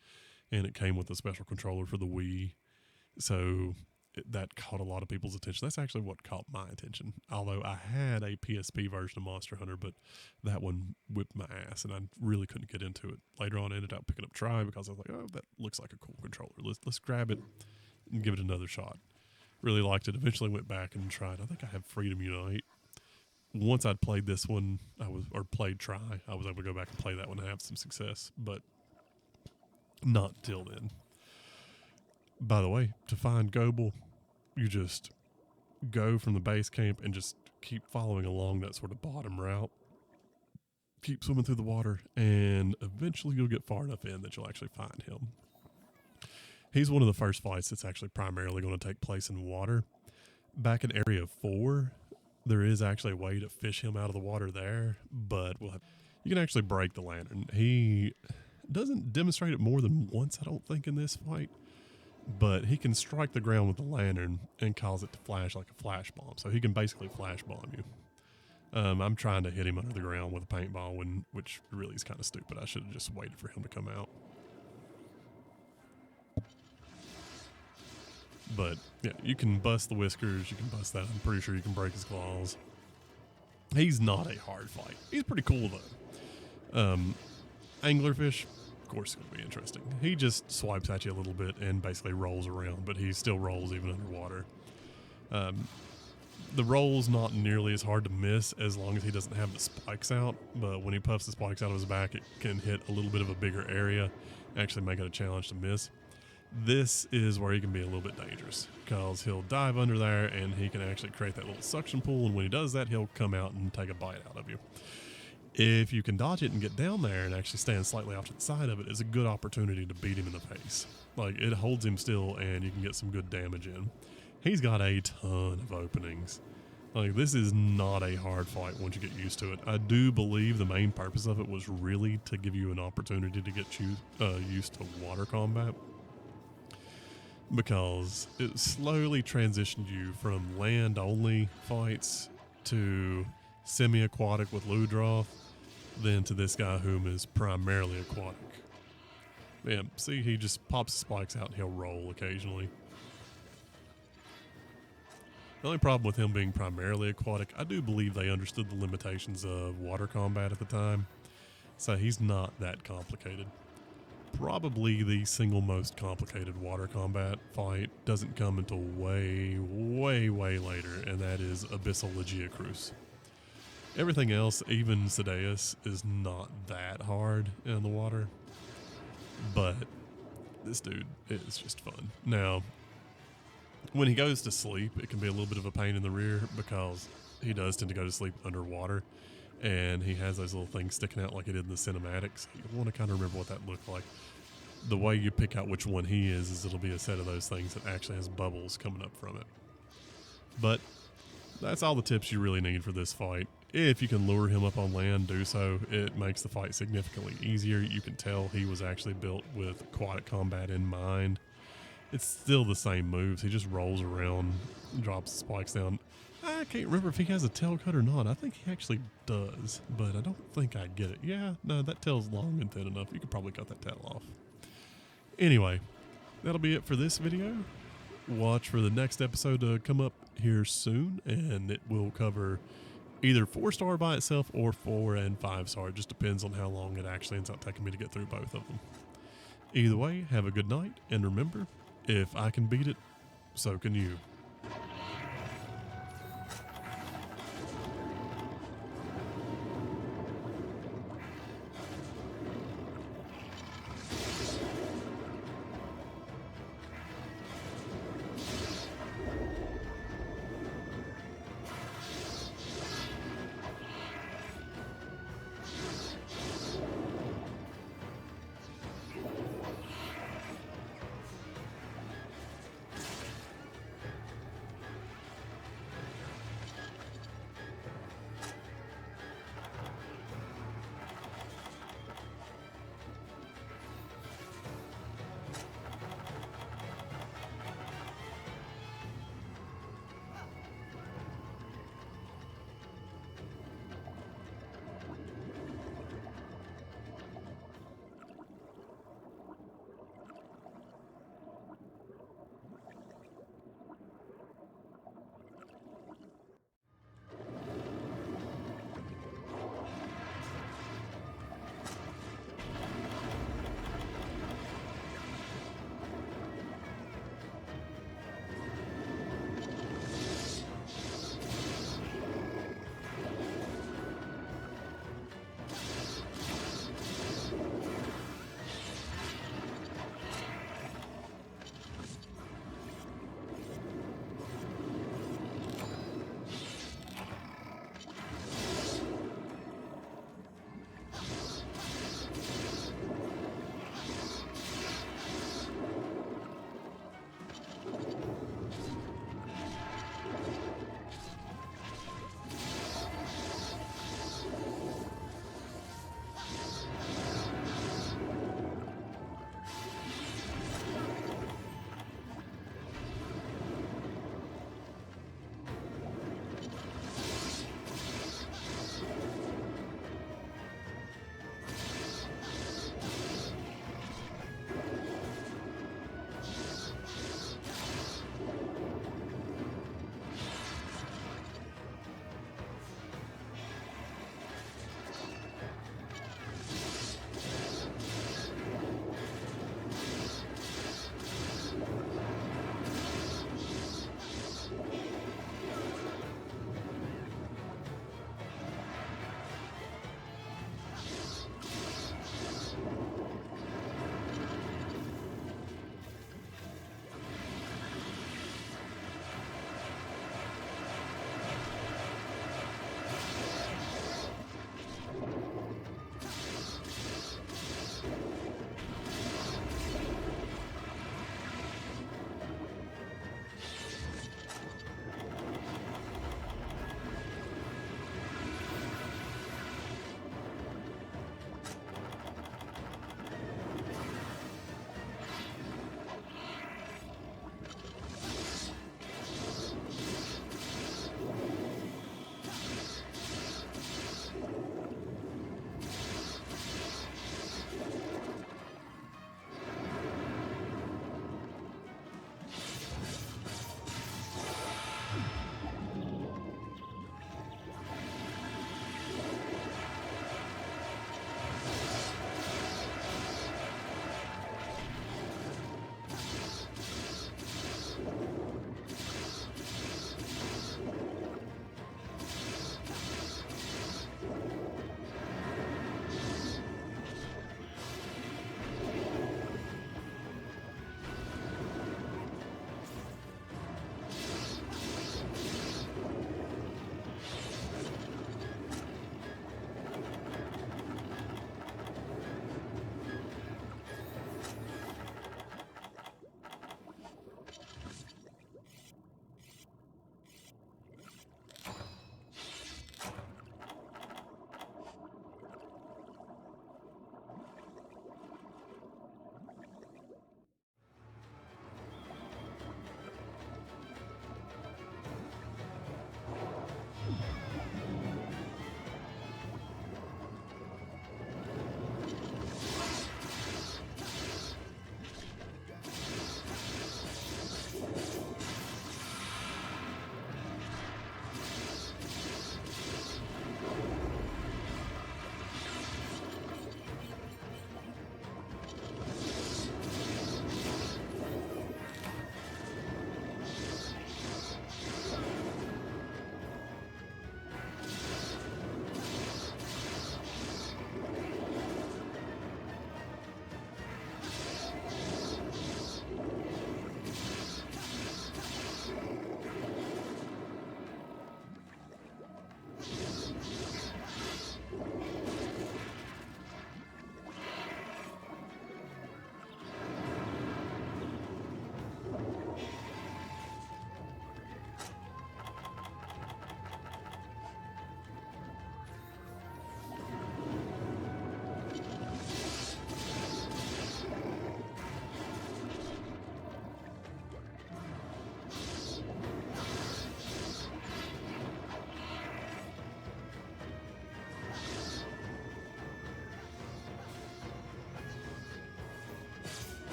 and it came with a special controller for the Wii. So that caught a lot of people's attention. That's actually what caught my attention. Although I had a PSP version of Monster Hunter, but that one whipped my ass, and I really couldn't get into it. Later on, I ended up picking up Try, because I was like, oh, that looks like a cool controller. Let's grab it and give it another shot. Really liked it. Eventually went back and tried. I think I have Freedom Unite. Once I'd played this one, played Try, I was able to go back and play that one and have some success, but not till then. By the way, to find Gobul, you just go from the base camp and just keep following along that sort of bottom route. Keep swimming through the water, and eventually you'll get far enough in that you'll actually find him. He's one of the first fights that's actually primarily going to take place in water. Back in Area 4, there is actually a way to fish him out of the water there, but you can actually break the lantern. He doesn't demonstrate it more than once, I don't think, in this fight, but he can strike the ground with the lantern and cause it to flash like a flash bomb. So he can basically flash bomb you. I'm trying to hit him under the ground with a paintball, which really is kind of stupid. I should have just waited for him to come out. But yeah, you can bust the whiskers, you can bust that. I'm pretty sure you can break his claws. He's not a hard fight. He's pretty cool though. Anglerfish, of course, is going to be interesting. He just swipes at you a little bit and basically rolls around, but he still rolls even underwater. The roll's not nearly as hard to miss as long as he doesn't have the spikes out, but when he puffs the spikes out of his back, it can hit a little bit of a bigger area, actually make it a challenge to miss. This is where he can be a little bit dangerous, because he'll dive under there and he can actually create that little suction pool, and when he does that, he'll come out and take a bite out of you. If you can dodge it and get down there and actually stand slightly off to the side of it, it's a good opportunity to beat him in the face. Like, it holds him still and you can get some good damage in. He's got a ton of openings. Like, this is not a hard fight once you get used to it. I do believe the main purpose of it was really to give you an opportunity to get used to water combat, because it slowly transitioned you from land-only fights to semi-aquatic with Ludroth than to this guy whom is primarily aquatic. Man, see, he just pops his spikes out and he'll roll occasionally. The only problem with him being primarily aquatic, I do believe they understood the limitations of water combat at the time, so he's not that complicated. Probably the single most complicated water combat fight doesn't come until way later, and that is Abyssal Legiacrus. Everything else, even Sedeus, is not that hard in the water, but this dude is just fun. Now, when he goes to sleep, it can be a little bit of a pain in the rear because he does tend to go to sleep underwater, and he has those little things sticking out like he did in the cinematics. You want to kind of remember what that looked like. The way you pick out which one he is it'll be a set of those things that actually has bubbles coming up from it. But that's all the tips you really need for this fight. If you can lure him up on land, do so. It makes the fight significantly easier. You can tell he was actually built with aquatic combat in mind. It's still the same moves. He just rolls around, drops the spikes down. I can't remember if he has a tail cut or not. I think he actually does, but I don't think I get it. Yeah, no, that tail's long and thin enough. You could probably cut that tail off. Anyway, that'll be it for this video. Watch for the next episode to come up here soon, and it will cover either 4-star by itself or 4 and 5-star. It just depends on how long it actually ends up taking me to get through both of them. Either way, have a good night, and remember, if I can beat it, so can you.